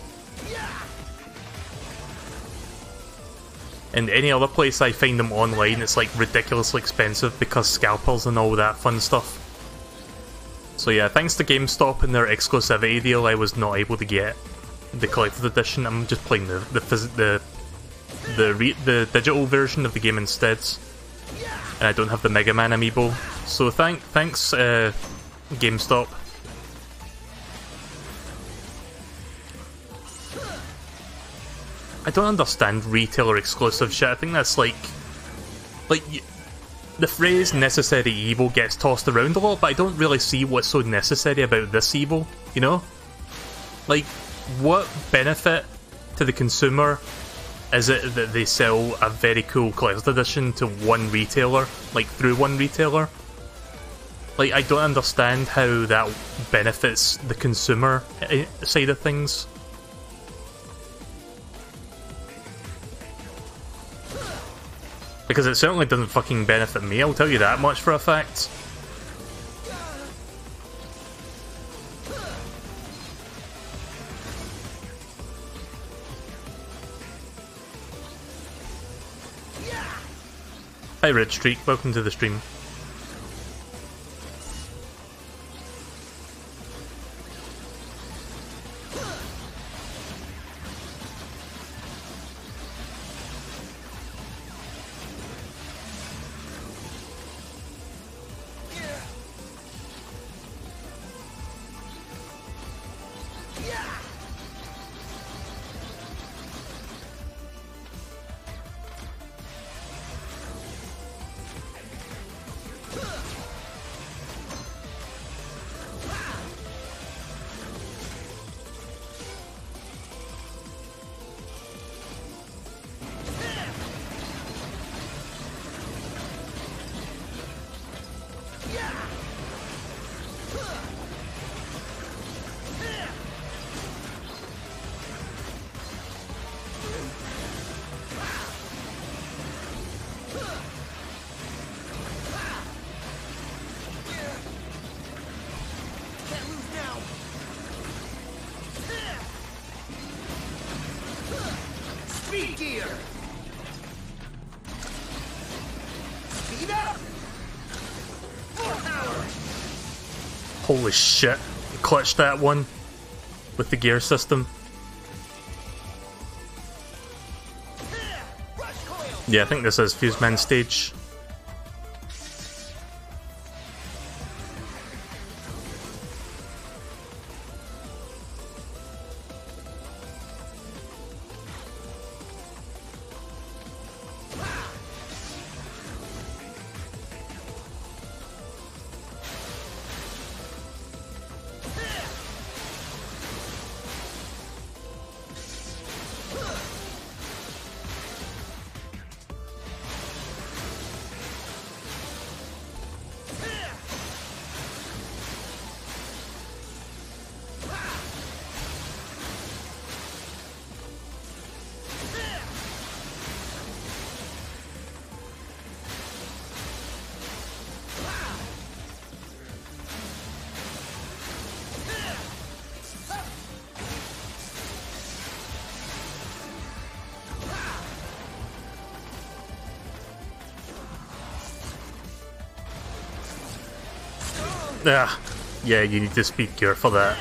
And any other place I find them online, it's, like, ridiculously expensive because scalpers and all that fun stuff. So yeah, thanks to GameStop and their exclusivity deal, I was not able to get the collector's edition. I'm just playing the the digital version of the game instead, and I don't have the Mega Man amiibo. So thanks GameStop. I don't understand retailer exclusive shit. I think that's like the phrase necessary evil gets tossed around a lot, but I don't really see what's so necessary about this evil, you know? Like, what benefit to the consumer is it that they sell a very cool collector's edition to one retailer, like through one retailer? Like, I don't understand how that benefits the consumer side of things. Because it certainly doesn't fucking benefit me, I'll tell you that much for a fact. Hi Red Streak, welcome to the stream. Holy shit, clutched that one with the gear system. Yeah, I think this is Fuse Man stage. Ah, yeah, you need to speed gear for that.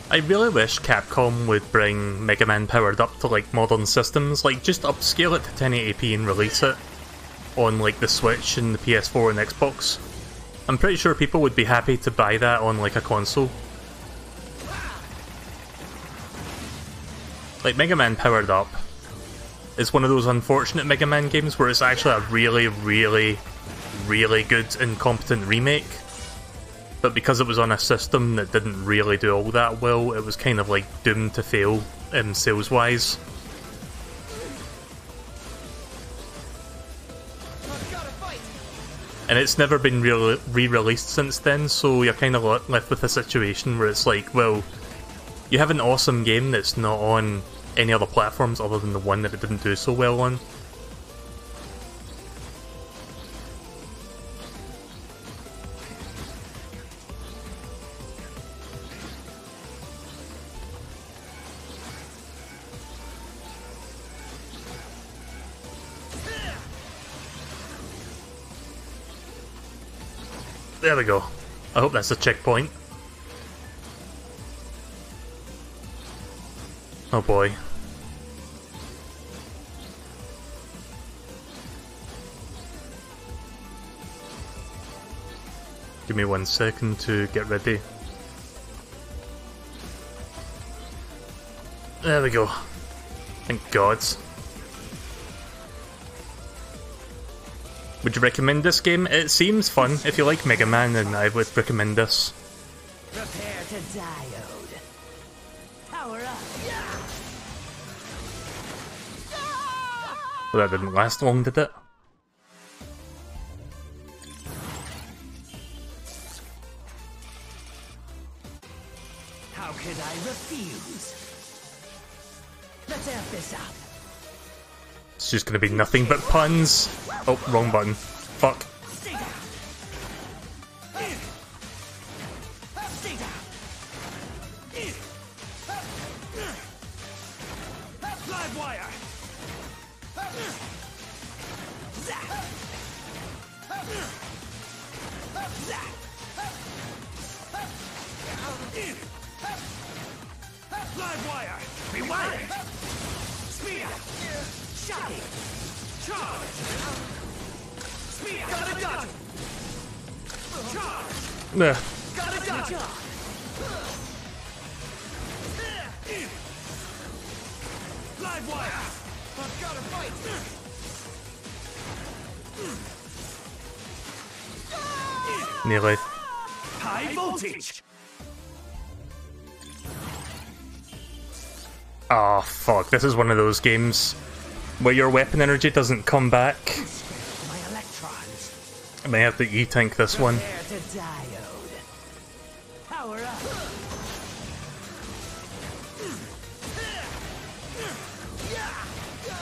I really wish Capcom would bring Mega Man powered up to like modern systems, like just upscale it to 1080p and release it on like the Switch and the PS4 and Xbox. I'm pretty sure people would be happy to buy that on like a console. Like Mega Man powered up is one of those unfortunate Mega Man games where it's actually a really, really, really good and competent remake. But because it was on a system that didn't really do all that well, it was kind of like doomed to fail sales-wise. And it's never been re-released since then, so you're kind of left with a situation where it's like, well, you have an awesome game that's not on any other platforms other than the one that it didn't do so well on. There we go. I hope that's a checkpoint. Oh boy. Give me 1 second to get ready. There we go. Thank God. Would you recommend this game? It seems fun. If you like Mega Man, then I would recommend this. Prepare to diode. Power up. Well, that didn't last long, did it? How could I refuse? Let's amp this up. It's just gonna be nothing but puns. Oh, wrong button. Fuck. Stay down. Stay down. Live wire. Zap. Zap. Live wire. Rewind. Spear. Shocking. Charge. Spear. Got it done. Charge. Ugh. Got it done. Live wire. I've got to fight. Nearly. High voltage. Oh fuck, this is one of those games where your weapon energy doesn't come back. My electrons. I may have to E-tank this one. Prepare to diode. Power up.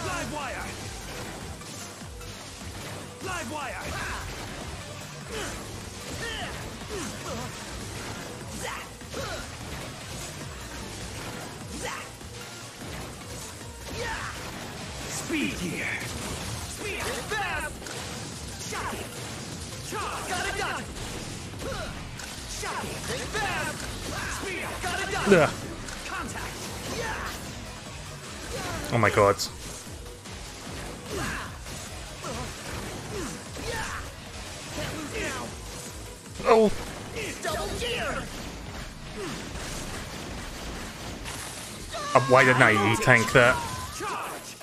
Live wire. Live wire. Zap. Zap. Speed here. Speed. Fast. Shocking. Charge. Got it done. Shocking. Fast. Speed. Got it done. Ugh. Contact. Oh my god. Oh! Double gear. Why didn't I E-tank that? Charge.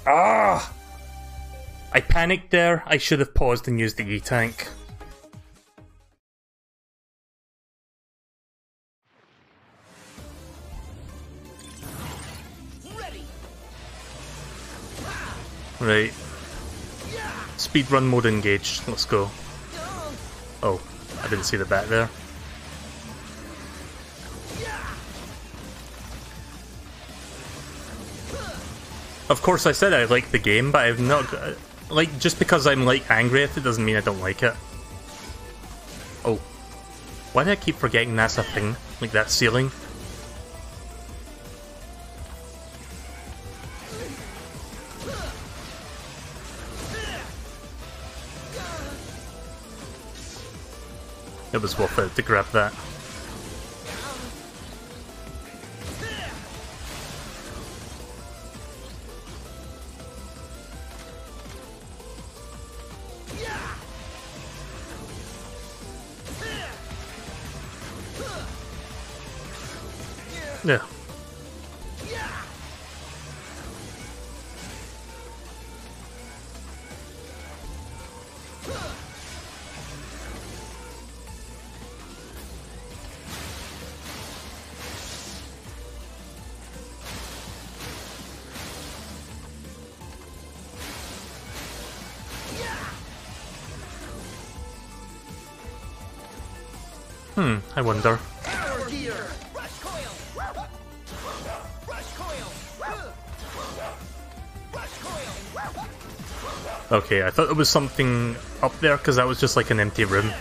Ah! I panicked there. I should have paused and used the E-tank. Ready. Right. Speedrun mode engaged. Let's go. Oh, I didn't see the bat there. Of course, I said I like the game, but I've not... Like, just because I'm, like, angry at it doesn't mean I don't like it. Oh. Why do I keep forgetting that's a thing? Like, that ceiling? It was worth it to grab that. Yeah. I wonder. Power gear. Rush coil. Rush coil. Rush coil. Okay, I thought there was something up there because that was just like an empty room.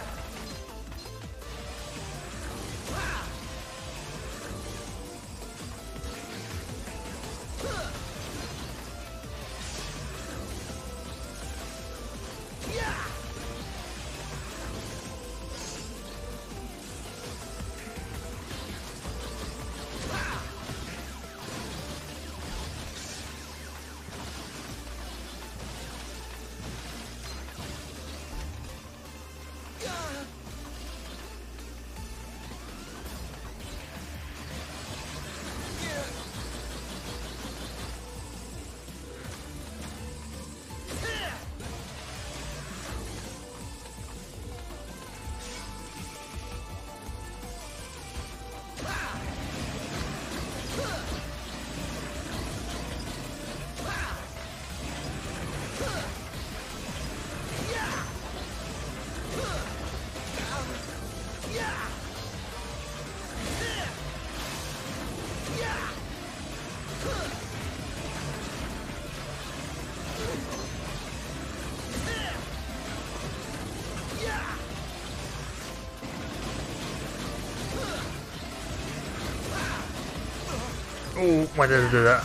Oh, why did I do that?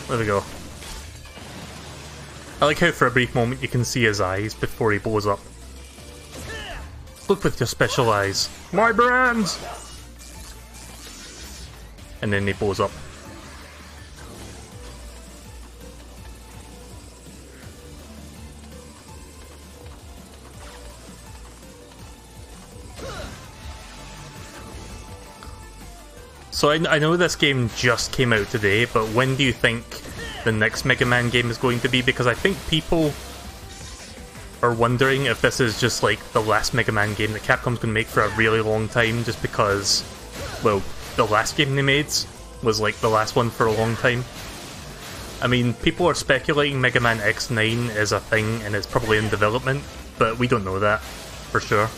There we go. I like how for a brief moment you can see his eyes before he blows up. Look with your special eyes. My brands! And then he blows up. So I know this game just came out today, but when do you think the next Mega Man game is going to be? Because I think people are wondering if this is just like the last Mega Man game that Capcom's going to make for a really long time, just because, well, the last game they made was like the last one for a long time. I mean, people are speculating Mega Man X9 is a thing and it's probably in development, but we don't know that for sure.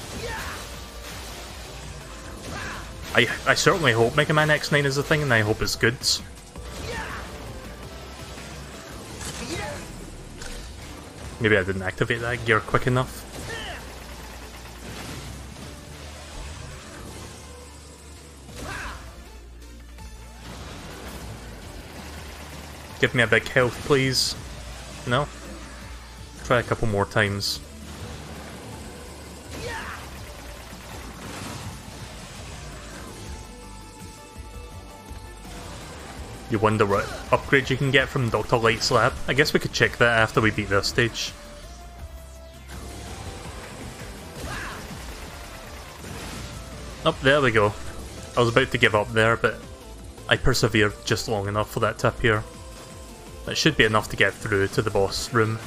I certainly hope Mega Man X9 is a thing, and I hope it's good. Maybe I didn't activate that gear quick enough. Give me a big health, please. No? Try a couple more times. You wonder what upgrades you can get from Dr. Light's lab? I guess we could check that after we beat this stage. Oh, there we go. I was about to give up there, but I persevered just long enough for that to appear. That should be enough to get through to the boss room.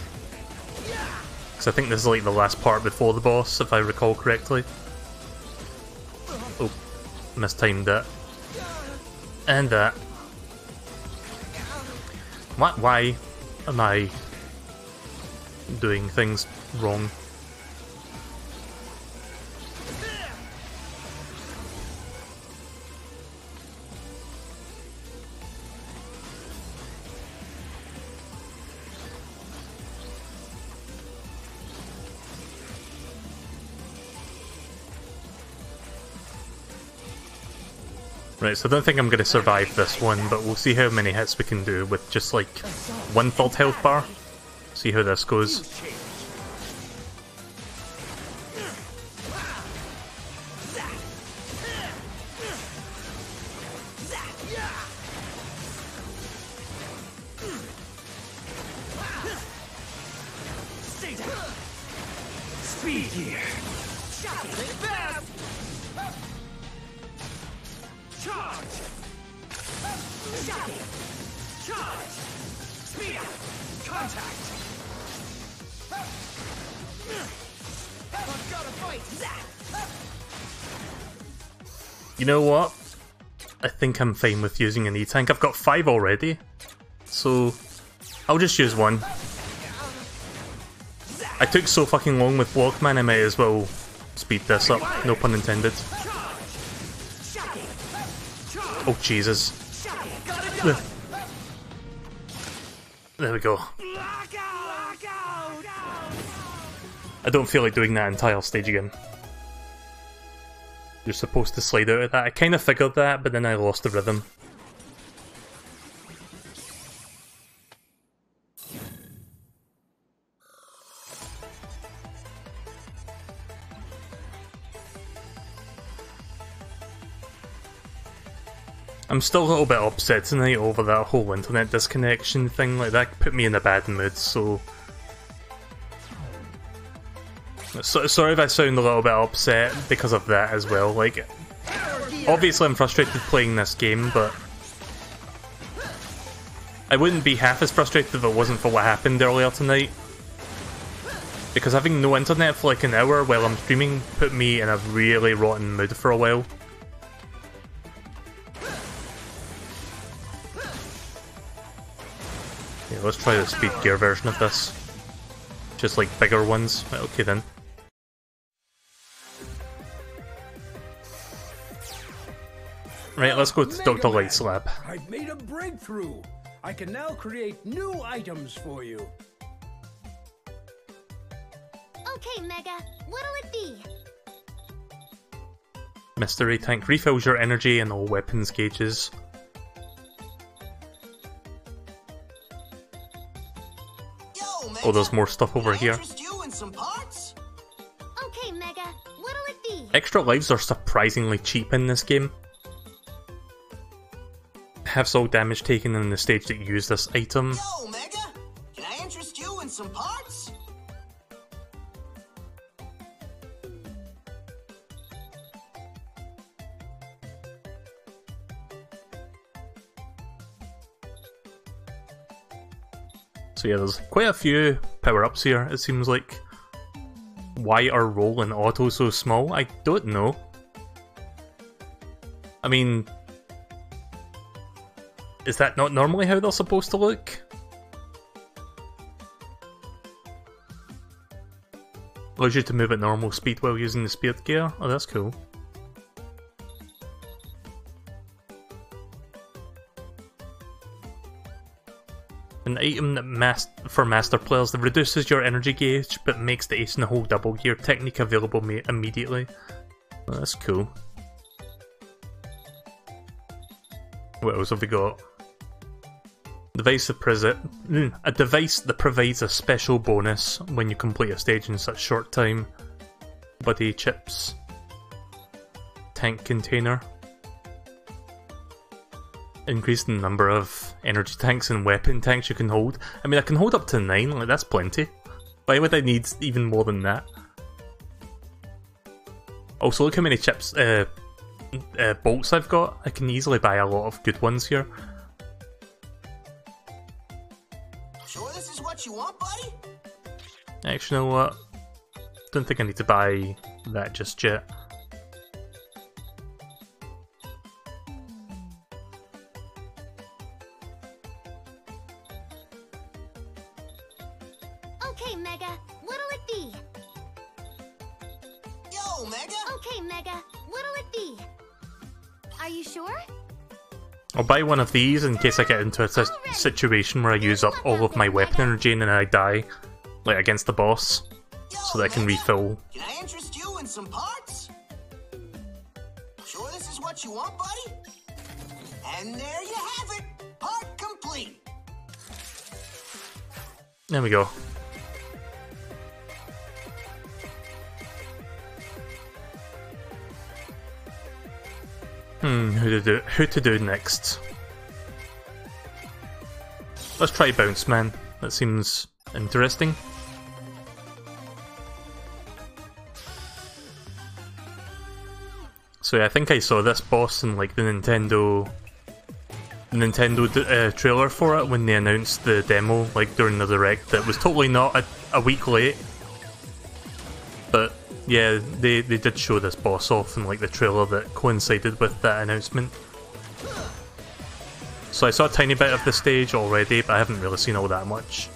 Because I think this is like the last part before the boss, if I recall correctly. Oh, mistimed that. And that. Why am I doing things wrong? Right, so I don't think I'm going to survive this one, but we'll see how many hits we can do with just like 1/3 health bar. See how this goes. Speed here. Charge! Shocking! Charge! Speed up! Contact! I've got to fight! You know what? I think I'm fine with using an E-Tank. I've got 5 already, so I'll just use one. I took so fucking long with Blockman, I might as well speed this up, no pun intended. Oh Jesus. There we go. I don't feel like doing that entire stage again. You're supposed to slide out of that. I kind of figured that, but then I lost the rhythm. I'm still a little bit upset tonight over that whole internet disconnection thing. Like, that put me in a bad mood, so sorry if I sound a little bit upset because of that as well. Like, obviously I'm frustrated playing this game, but I wouldn't be half as frustrated if it wasn't for what happened earlier tonight. Because having no internet for like an hour while I'm streaming put me in a really rotten mood for a while. Yeah, let's try the speed gear version of this. Just like bigger ones. Okay then. Right, let's go to Dr. Light's lab. I've made a breakthrough. I can now create new items for you. Okay, Mega. What'll it be? Mystery tank refills your energy in all weapons gauges. Oh, there's more stuff over here. Interest you in some parts? Okay, Mega, what'll it be? Extra lives are surprisingly cheap in this game. Halves all damage taken in the stage that use this item. Yo, Mega, can I interest you in some parts? So yeah, there's quite a few power-ups here, it seems like. Why are roll and auto so small? I don't know. I mean, is that not normally how they're supposed to look? Allows you to move at normal speed while using the speed gear? Oh, that's cool. An item that for master players that reduces your energy gauge but makes the ace in the hole double gear technique available immediately. Oh, that's cool. What else have we got? A device that provides a special bonus when you complete a stage in such short time. Buddy chips. Tank container. Increase the number of energy tanks and weapon tanks you can hold. I mean, I can hold up to 9, like that's plenty. Why would I need even more than that? Also, look how many chips, bolts I've got. I can easily buy a lot of good ones here. Sure this is what you want, buddy? Actually, you know what? Don't think I need to buy that just yet. Okay, Mega, what'll it be? Yo, Mega! Okay, Mega, what'll it be? Are you sure? I'll buy one of these in case I get into a situation where I use up all of my weapon energy and then I die, like against the boss, so that I can refill. Can I interest you in some parts? Sure this is what you want, buddy? And there you have it! Part complete! There we go. Who to do next? Let's try Bounce Man. That seems interesting. So yeah, I think I saw this boss in like the Nintendo trailer for it when they announced the demo, like during the Direct. That was totally not a week late. But yeah, they did show this boss off in like the trailer that coincided with that announcement. So I saw a tiny bit of the stage already, but I haven't really seen all that much.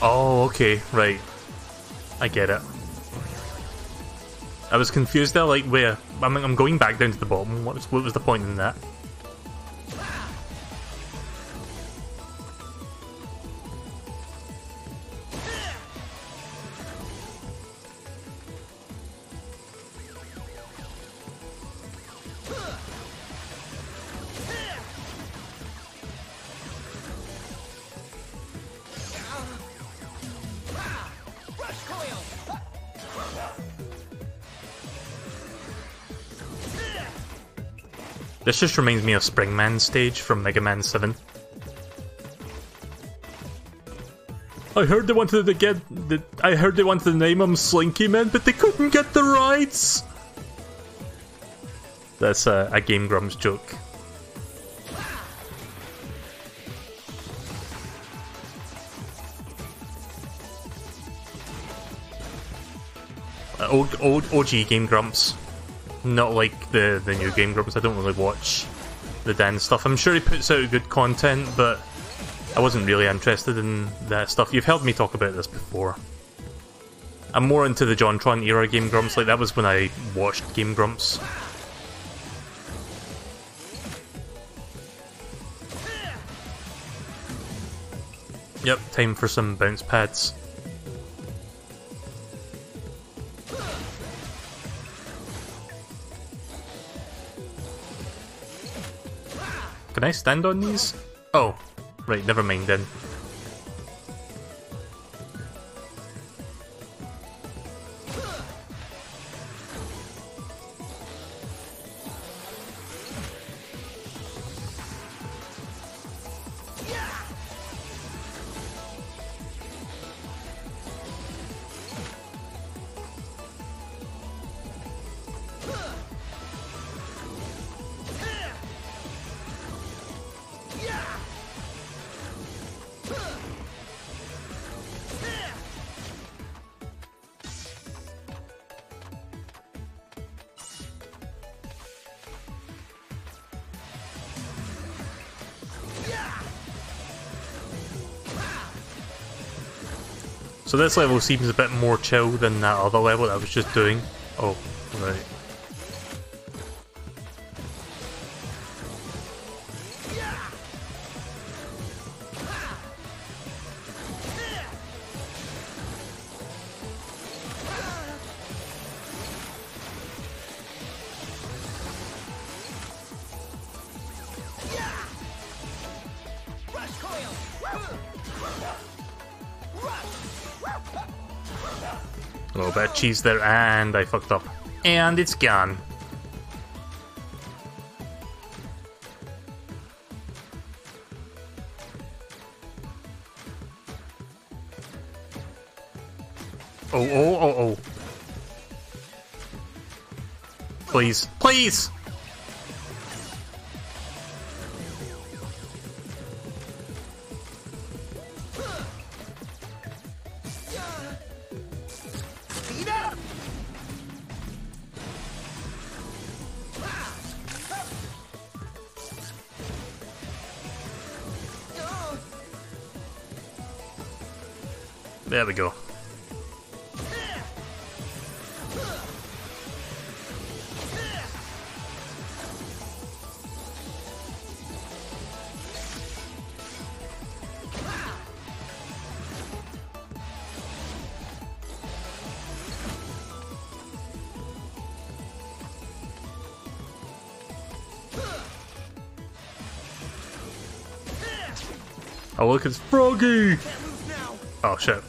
Oh, okay, right. I get it. I was confused there, like, where? I'm going back down to the bottom. What was the point in that? This just reminds me of Springman's stage from Mega Man 7. I heard they wanted to name him Slinky Man, but they couldn't get the rights. That's a Game Grumps joke. Old OG Game Grumps. Not like the new Game Grumps. I don't really watch the Dan stuff. I'm sure he puts out good content, but I wasn't really interested in that stuff. You've heard me talk about this before. I'm more into the JonTron era Game Grumps. Like, that was when I watched Game Grumps. Yep, time for some bounce pads. Can I stand on these? Oh, right, never mind then. So this level seems a bit more chill than that other level that I was just doing. Oh, right. A little bit of cheese there, and I fucked up. And it's gone. Oh, oh, oh, oh. Please, please! There we go. Oh look, it's Froggy! Oh shit.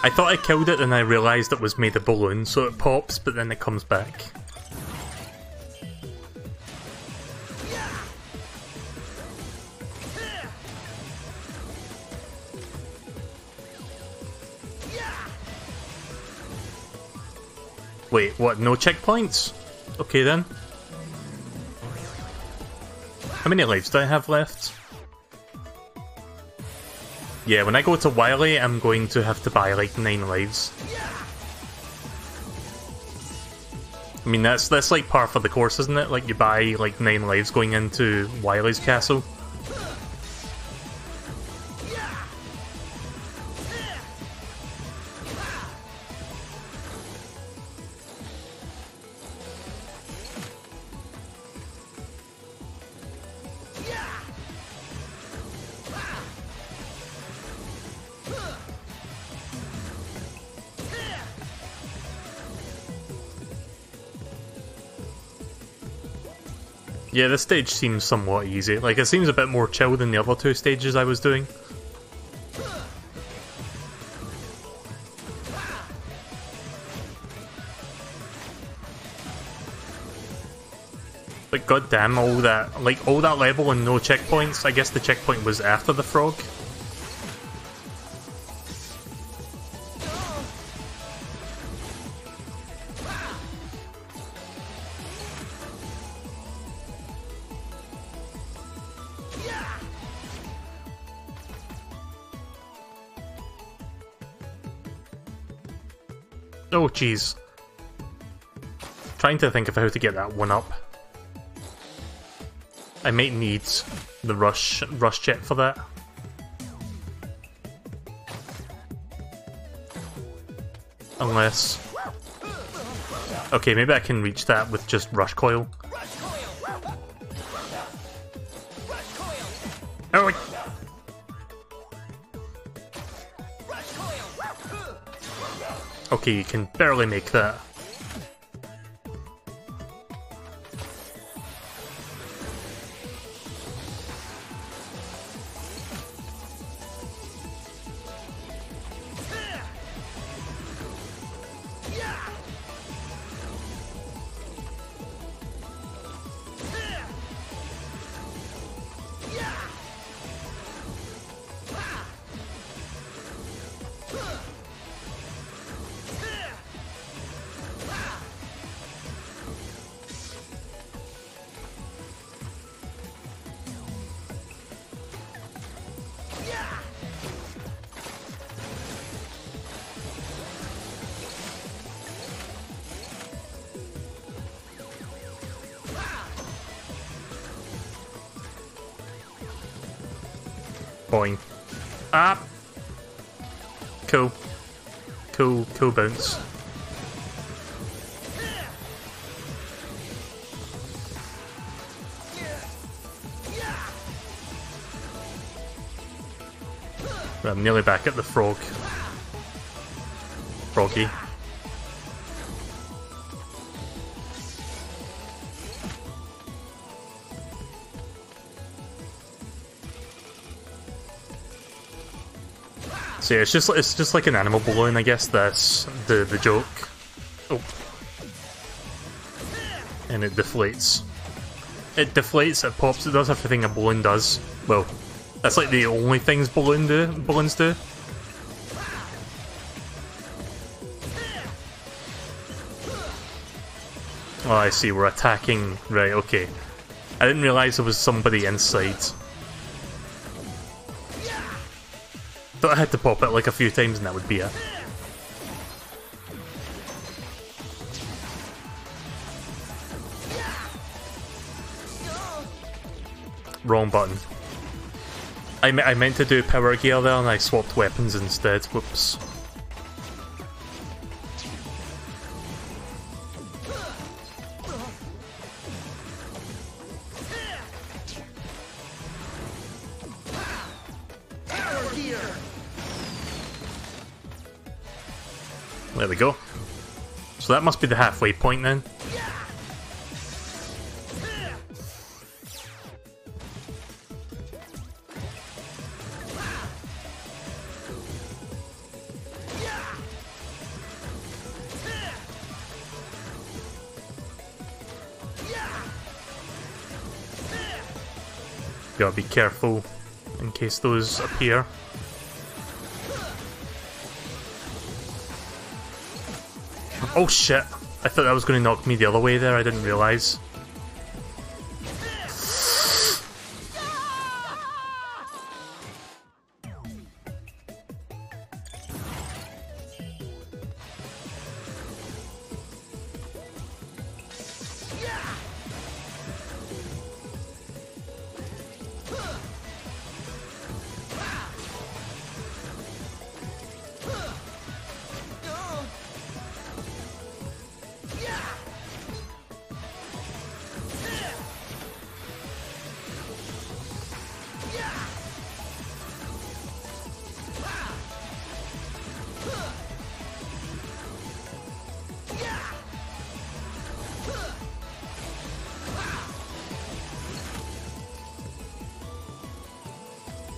I thought I killed it and I realised it was made of balloon, so it pops but then it comes back. Wait, what, no checkpoints? Okay then. How many lives do I have left? Yeah, when I go to Wily, I'm going to have to buy like 9 lives. I mean, that's like par for the course, isn't it? Like you buy like 9 lives going into Wily's castle. Yeah, this stage seems somewhat easy. Like, it seems a bit more chill than the other 2 stages I was doing. But goddamn, all that level and no checkpoints. I guess the checkpoint was after the frog. Oh jeez. Trying to think of how to get that one up. I might need the rush jet for that. Unless... Okay, maybe I can reach that with just Rush Coil. Oh! Okay, you can barely make that. Boing. Ah! Cool. Cool bounce. I'm nearly back at the frog. Froggy. So yeah, it's just like an animal balloon, I guess. That's the joke. Oh, and it deflates. It deflates. It pops. It does everything a balloon does. Well, that's like the only things balloons do. Oh, I see. We're attacking. Right. Okay. I didn't realize there was somebody inside. Thought I had to pop it like a few times and that would be it. Wrong button. I meant to do power gear there and I swapped weapons instead. Whoops. There we go. So that must be the halfway point then. Gotta be careful in case those appear. Oh shit! I thought that was going to knock me the other way there, I didn't realise.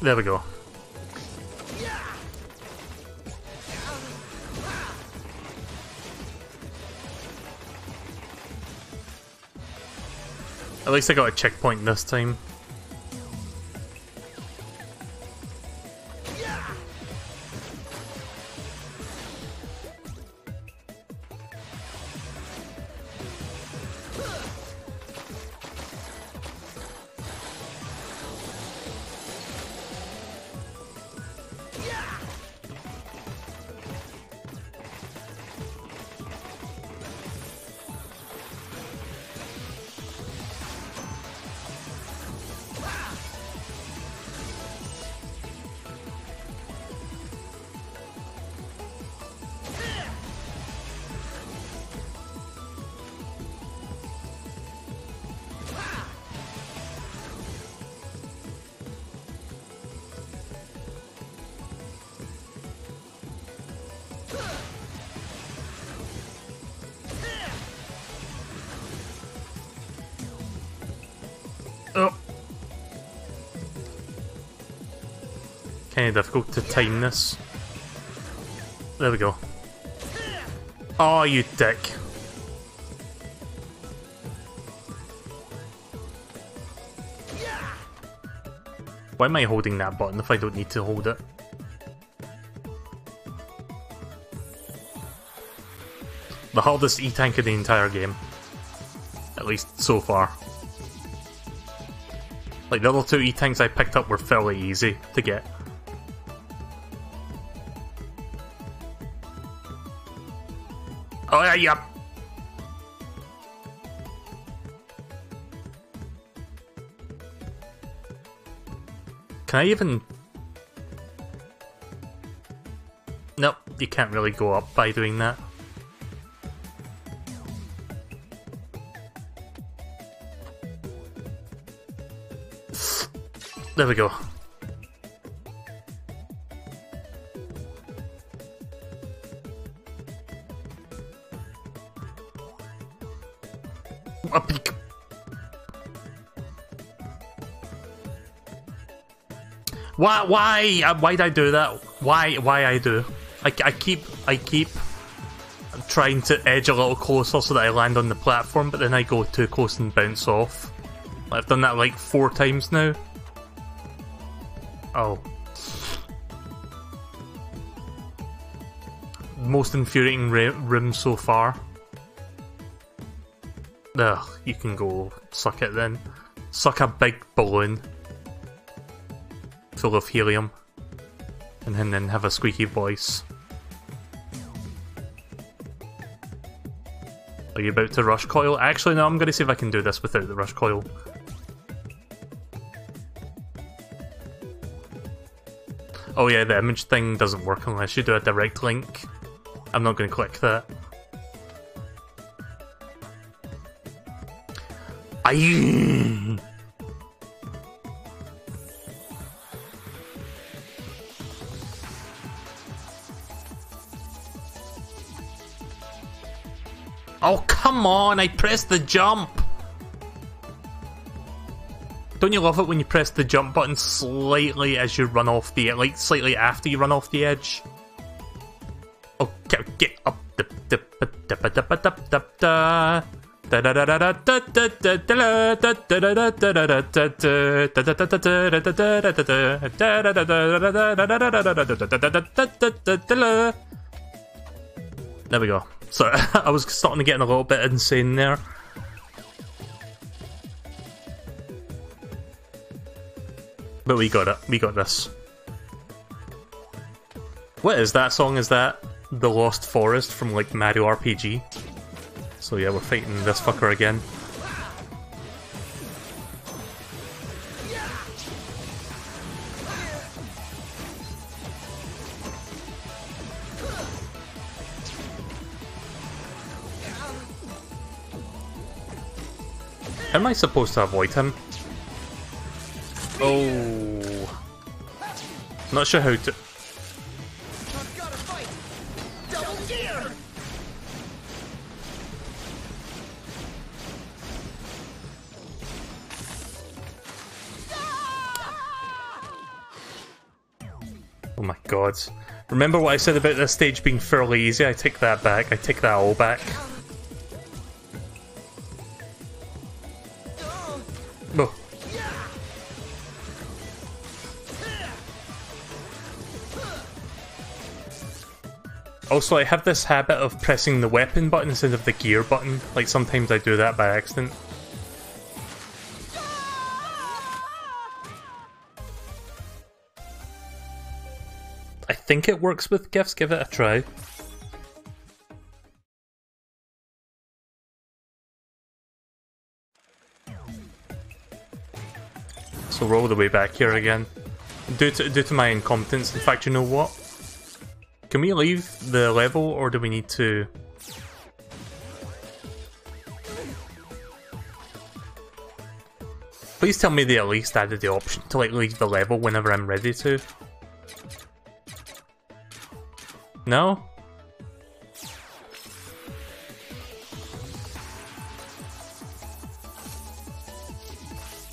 There we go. At least I got a checkpoint this time. Kind of difficult to time this. There we go. Oh, you dick. Why am I holding that button if I don't need to hold it? The hardest E-Tank in the entire game. At least so far. Like, the other two E-Tanks I picked up were fairly easy to get. Oh yeah, yep. Can I even... Nope, you can't really go up by doing that. There we go. A peek. Why'd I do that? Why I do? I keep trying to edge a little closer so that I land on the platform, but then I go too close and bounce off. I've done that like 4 times now. Oh. Most infuriating room so far. Ugh, you can go suck it then. Suck a big balloon full of helium and then have a squeaky voice. Are you about to rush coil? Actually no, I'm gonna see if I can do this without the rush coil. Oh yeah, the image thing doesn't work unless you do a direct link. I'm not going to click that. Aye. Oh come on, I pressed the jump! Don't you love it when you press the jump button slightly as you run off the, like slightly after you run off the edge? Okay, get up. There we go. So I was starting to get a little bit insane there. But we got it. We got this. What is that song? Is that The Lost Forest from like Mario RPG? So yeah, we're fighting this fucker again. How am I supposed to avoid him? Oh, not sure how to. Oh my god. Remember what I said about this stage being fairly easy? I take that back. I take that all back. Oh. Also, I have this habit of pressing the weapon button instead of the gear button. Like, sometimes I do that by accident. I think it works with gifts, give it a try. So we're all the way back here again. Due to my incompetence, in fact, you know what? Can we leave the level, or do we need to... Please tell me they at least added the option to like leave the level whenever I'm ready to. No?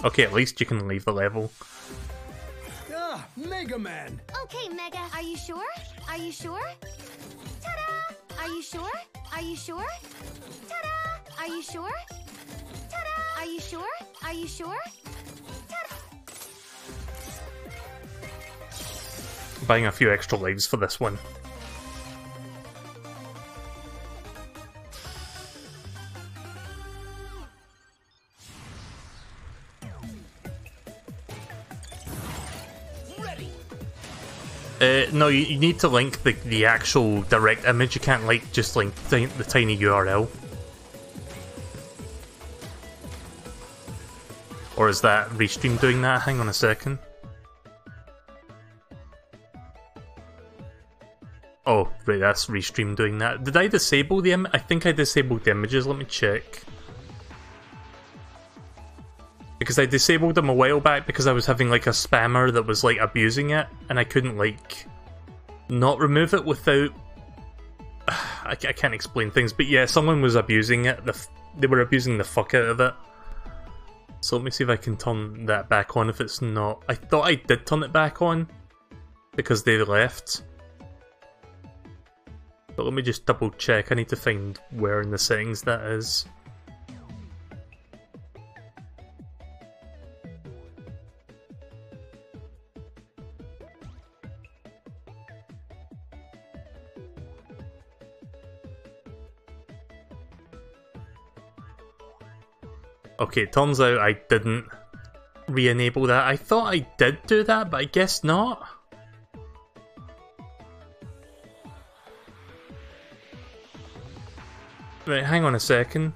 Okay, at least you can leave the level. Ah, Mega Man. Okay, Mega. Are you sure? Are you sure? Ta-da! Are you sure? Are you sure? Ta-da! Are you sure? Ta-da! Are you sure? Are you sure? Ta-da! Buying a few extra lives for this one. No, you need to link the actual direct image. You can't like just link the tiny URL. Or is that Restream doing that? Hang on a second. Oh, right, that's Restream doing that. Did I disable the I think I disabled the images. Let me check. Because I disabled them a while back because I was having like a spammer that was like abusing it, and I couldn't like not remove it without... I can't explain things, but yeah, someone was abusing it. They were abusing the fuck out of it. So let me see if I can turn that back on if it's not... I thought I did turn it back on because they left. But let me just double check. I need to find where in the settings that is. Okay, it turns out I didn't re-enable that. I thought I did do that, but I guess not. Right, hang on a second.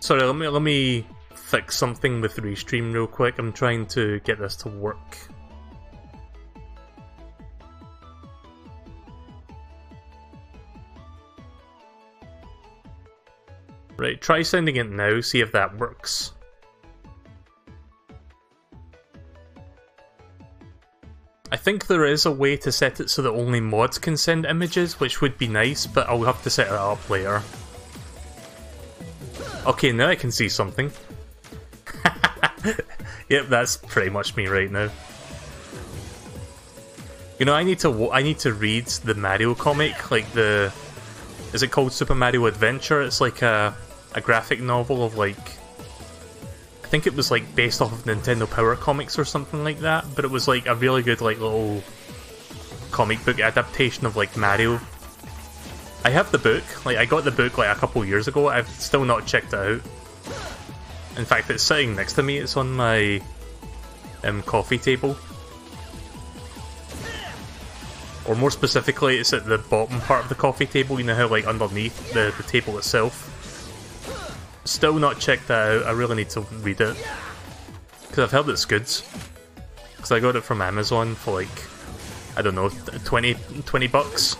Sorry, let me fix something with Restream real quick. I'm trying to get this to work. Right, try sending it now, see if that works. I think there is a way to set it so that only mods can send images, which would be nice, but I'll have to set it up later. Okay, now I can see something. Yep, that's pretty much me right now. You know, I need to read the Mario comic, like the... Is it called Super Mario Adventure? It's like a graphic novel of like... I think it was like based off of Nintendo Power Comics or something like that, but it was like a really good like little comic book adaptation of like Mario. I have the book, like I got the book like a couple years ago. I've still not checked it out. In fact, it's sitting next to me. It's on my coffee table. Or more specifically, it's at the bottom part of the coffee table, you know how like underneath the table itself. Still not checked that out, I really need to read it. Because I've heard it's good. Because I got it from Amazon for like, I don't know, 20 bucks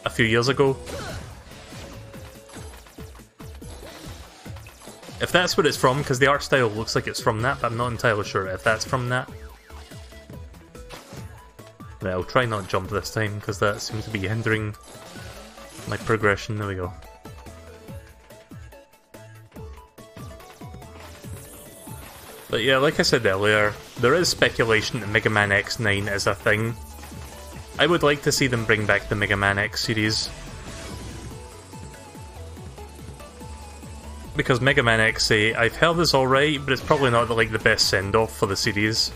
a few years ago. If that's what it's from, because the art style looks like it's from that, but I'm not entirely sure if that's from that. Right, I'll try not jump this time, because that seems to be hindering my progression. There we go. But yeah, like I said earlier, there is speculation that Mega Man X9 is a thing. I would like to see them bring back the Mega Man X series. Because Mega Man X8, I've heard is alright, but it's probably not like the best send-off for the series.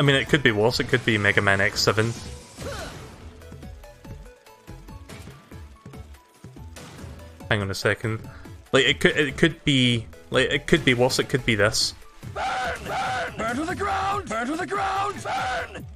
I mean, it could be worse, it could be Mega Man X7. Hang on a second. Like, it could be... Like, it could be worse, it could be this. Burn! Burn! Burn to the ground! Burn to the ground! Burn!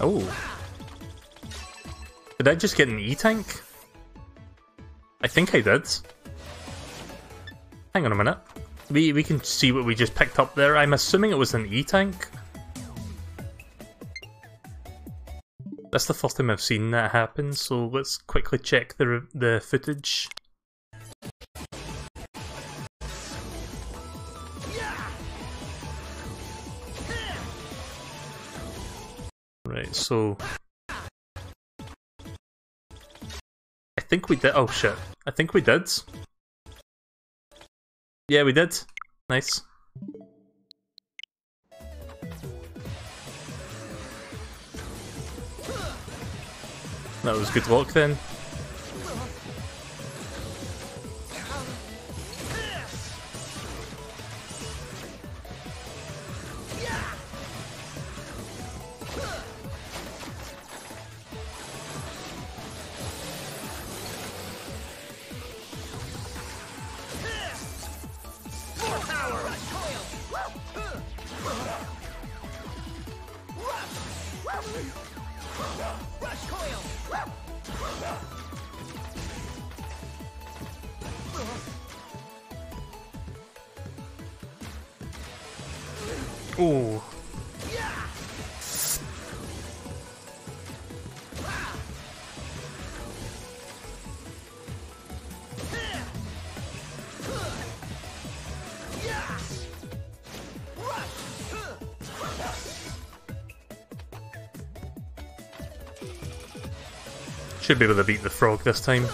Oh. Did I just get an E-tank? I think I did. Hang on a minute. We can see what we just picked up there. I'm assuming it was an E-tank. That's the first time I've seen that happen, so let's quickly check the footage. Right, so... I think we did... Oh shit. I think we did. Yeah, we did. Nice. That was good luck then. Ooh. Should be able to beat the frog this time.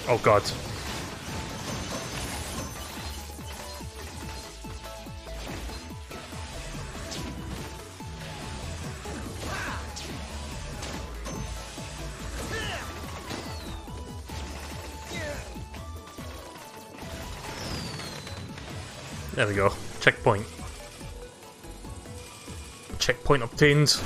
Oh god. There we go. Checkpoint. Checkpoint obtained.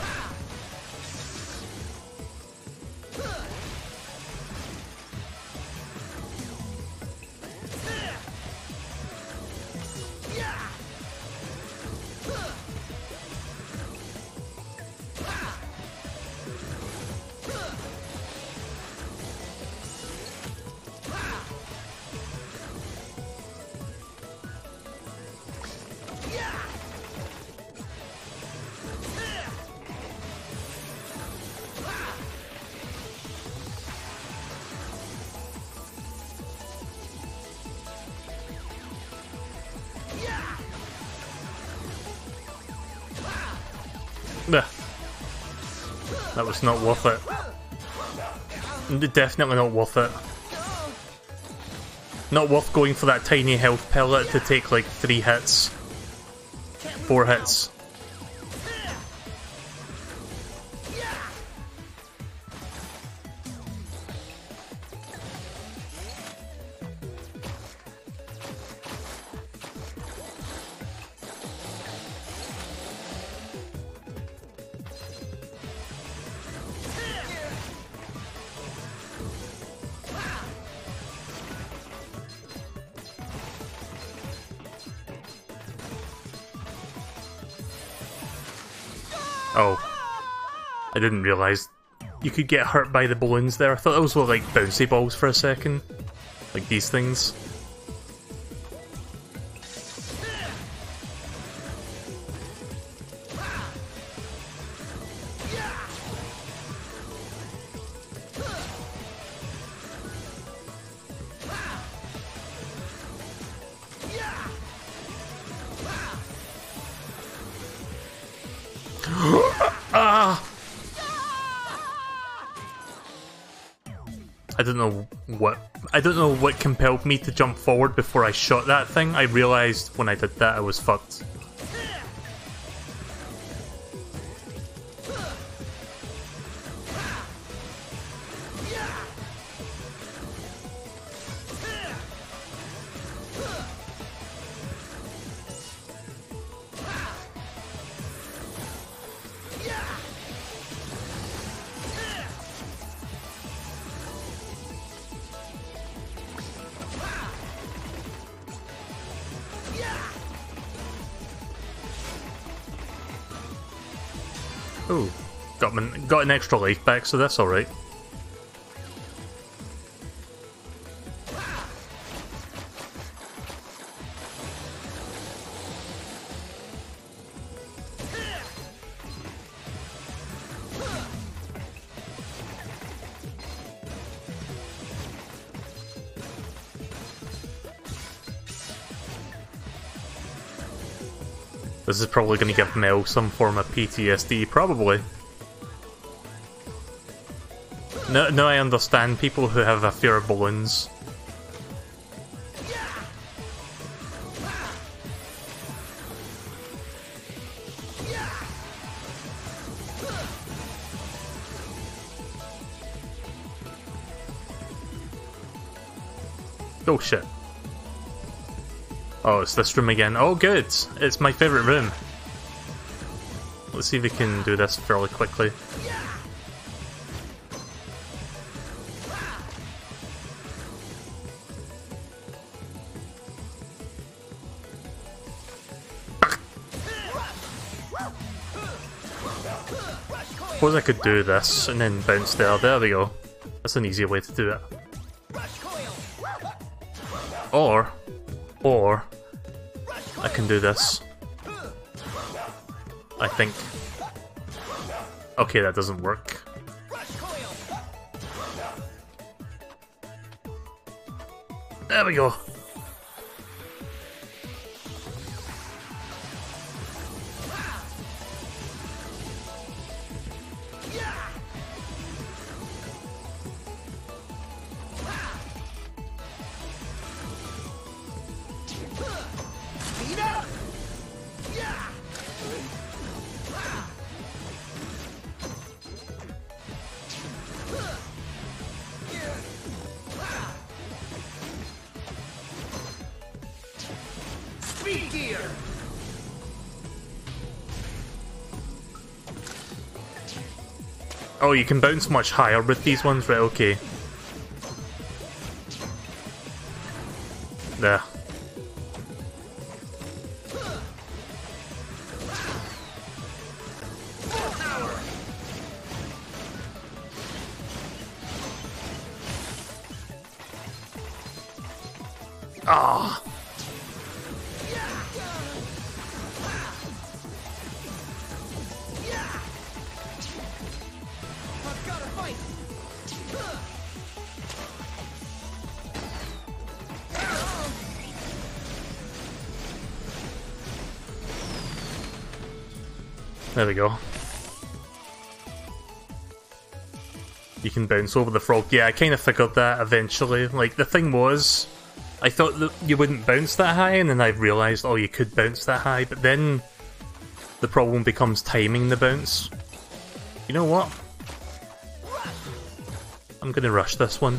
That was not worth it. Definitely not worth it. Not worth going for that tiny health pellet to take like 3 hits. 4 hits. Oh. I didn't realise you could get hurt by the balloons there. I thought those were like bouncy balls for a second. Like these things. I don't know what compelled me to jump forward before I shot that thing. I realised when I did that I was fucked. Ooh, got an extra life back, so that's alright. This is probably going to give Mel some form of PTSD, probably. No, I understand people who have a fear of balloons. Oh shit. Oh, it's this room again. Oh good! It's my favourite room. Let's see if we can do this fairly quickly. Suppose I could do this and then bounce there. There we go. That's an easier way to do it. Or I can do this. I think. Okay, that doesn't work. There we go. Oh, you can bounce much higher with these ones, right? Okay. There. Ah. There we go. You can bounce over the frog. Yeah, I kind of figured that eventually. Like, the thing was, I thought that you wouldn't bounce that high, and then I realised, oh, you could bounce that high, but then the problem becomes timing the bounce. You know what? I'm gonna rush this one.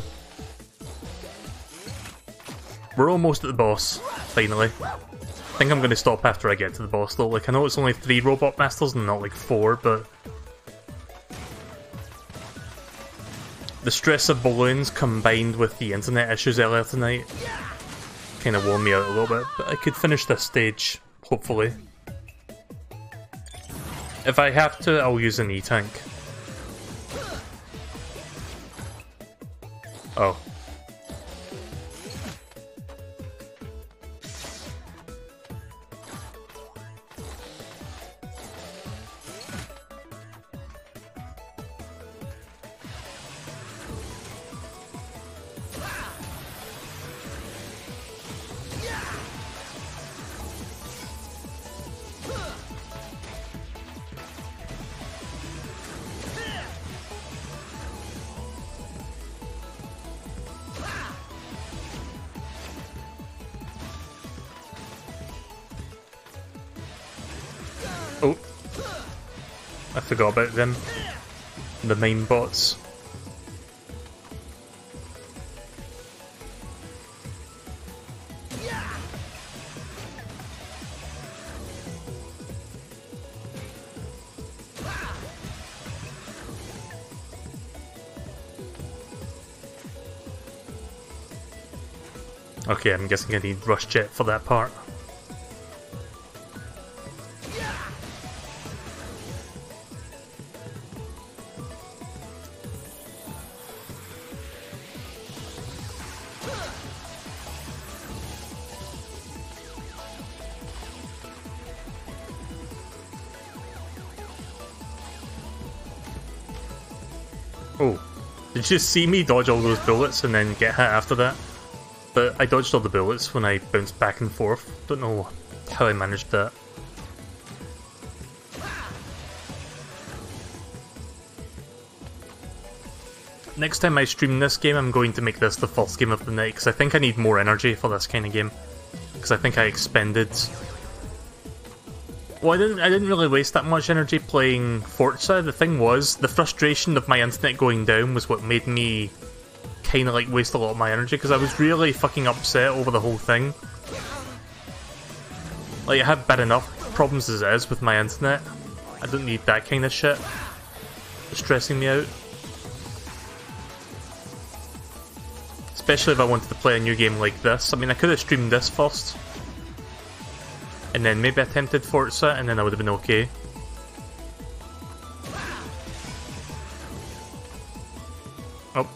We're almost at the boss, finally. I think I'm going to stop after I get to the boss though. Like, I know it's only 3 Robot Masters and not like 4, but the stress of balloons combined with the internet issues earlier tonight kind of wore me out a little bit, but I could finish this stage, hopefully. If I have to, I'll use an E-Tank. Oh. Oh, I forgot about them. The main bots. Okay, I'm guessing I need Rush Jet for that part. Did you see me dodge all those bullets and then get hit after that? But I dodged all the bullets when I bounced back and forth. Don't know how I managed that. Next time I stream this game, I'm going to make this the first game of the night, because I think I need more energy for this kind of game. Because I think I expended... Well, I didn't really waste that much energy playing Forza. The thing was, the frustration of my internet going down was what made me kind of like waste a lot of my energy, because I was really fucking upset over the whole thing. Like, I have bad enough problems as it is with my internet. I don't need that kind of shit stressing me out. Especially if I wanted to play a new game like this. I mean, I could have streamed this first, and then maybe attempted Forza, and then I would have been okay. Oh.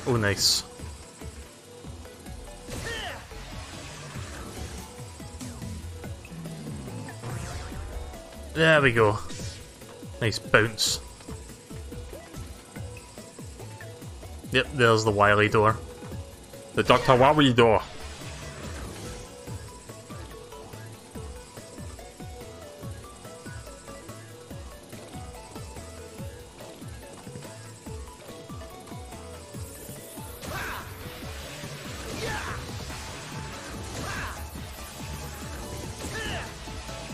Oh, nice. There we go. Nice bounce. Yep, there's the Wily door. The Dr. Wily door.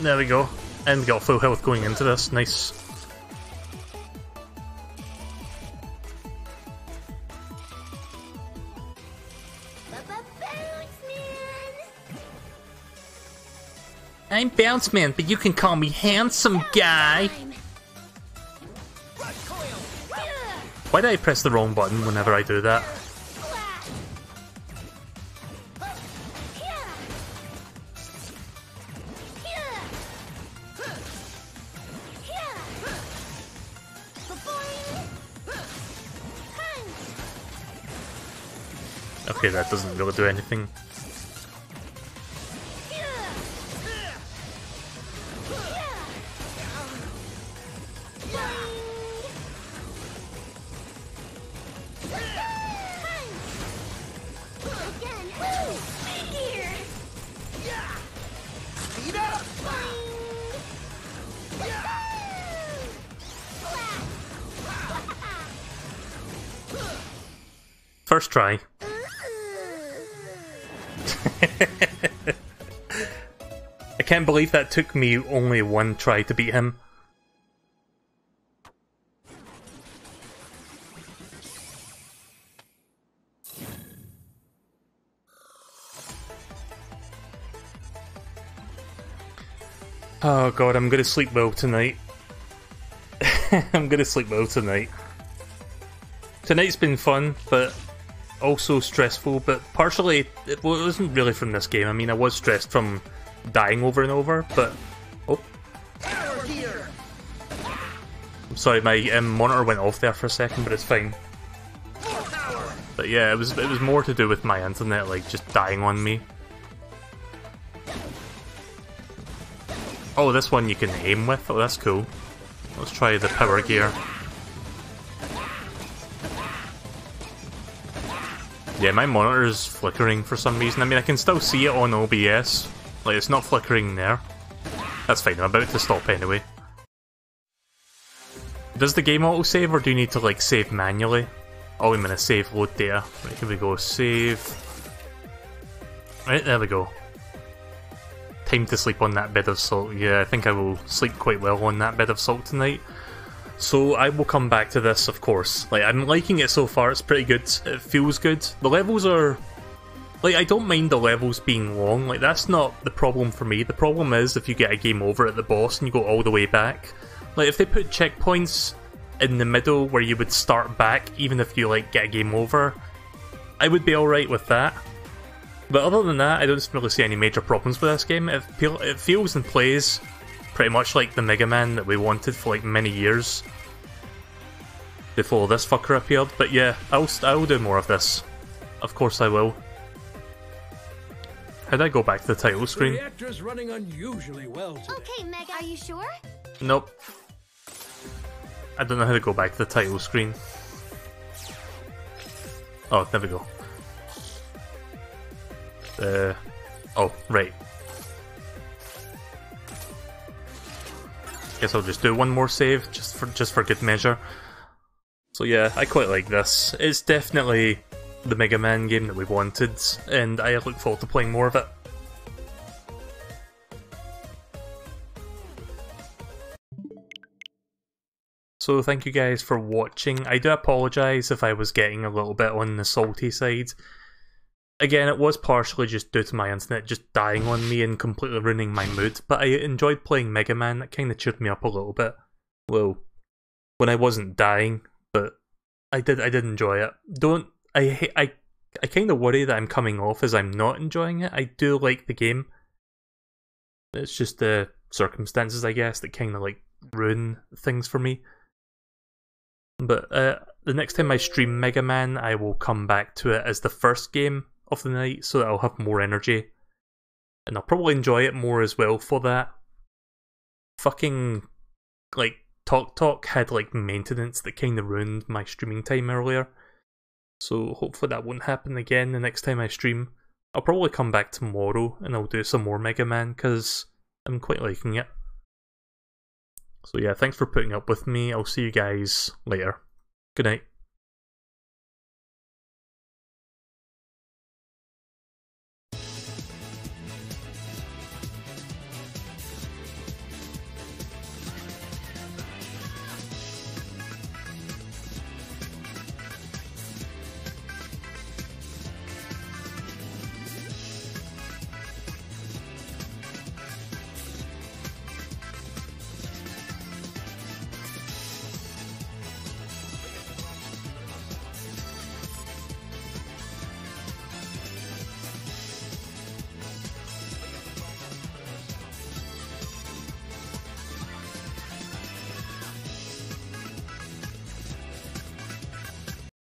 There we go. And we got full health going into this. Nice. I'm Bounce Man, but you can call me Handsome Guy. Why did I press the wrong button whenever I do that? Okay, that doesn't really do anything. First try. I can't believe that took me only one try to beat him. Oh god, I'm gonna sleep well tonight. I'm gonna sleep well tonight. Tonight's been fun, but also stressful, but partially it wasn't really from this game. I mean, I was stressed from dying over and over, but... Oh. I'm sorry, my monitor went off there for a second, but it's fine. But yeah, it was more to do with my internet, like, just dying on me. Oh, this one you can aim with? Oh, that's cool. Let's try the power gear. Yeah, my monitor is flickering for some reason. I mean, I can still see it on OBS. Like, it's not flickering there. That's fine, I'm about to stop anyway. Does the game autosave, or do you need to, like, save manually? Oh, wait a minute, save load data. Right, here we go, save. Right, there we go. Time to sleep on that bed of salt. Yeah, I think I will sleep quite well on that bed of salt tonight. So I will come back to this, of course. Like, I'm liking it so far, it's pretty good. It feels good. The levels are... Like, I don't mind the levels being long. Like, that's not the problem for me. The problem is if you get a game over at the boss and you go all the way back. Like, if they put checkpoints in the middle where you would start back, even if you, like, get a game over, I would be alright with that. But other than that, I don't really see any major problems with this game. It feels and plays pretty much like the Mega Man that we wanted for like many years before this fucker appeared. But yeah, I'll do more of this. Of course I will. How did I go back to the title The screen? reactor's running unusually well today. Okay, Mega. Are you sure? Nope. I don't know how to go back to the title screen. Oh, there we go. Oh, right. Guess I'll just do one more save, just for good measure. So yeah, I quite like this. It's definitely the Mega Man game that we wanted, and I look forward to playing more of it. So thank you guys for watching. I do apologise if I was getting a little bit on the salty side. Again, it was partially just due to my internet just dying on me and completely ruining my mood, but I enjoyed playing Mega Man. That kind of cheered me up a little bit. Well, when I wasn't dying, but I did enjoy it. I kind of worry that I'm coming off as I'm not enjoying it. I do like the game. It's just the circumstances, I guess, that kind of like ruin things for me. But the next time I stream Mega Man, I will come back to it as the first game of the night, so that I'll have more energy. And I'll probably enjoy it more as well for that. Fucking, like, Talk had, like, maintenance that kind of ruined my streaming time earlier. So hopefully that won't happen again the next time I stream. I'll probably come back tomorrow and I'll do some more Mega Man, because I'm quite liking it. So yeah, thanks for putting up with me. I'll see you guys later. Good night.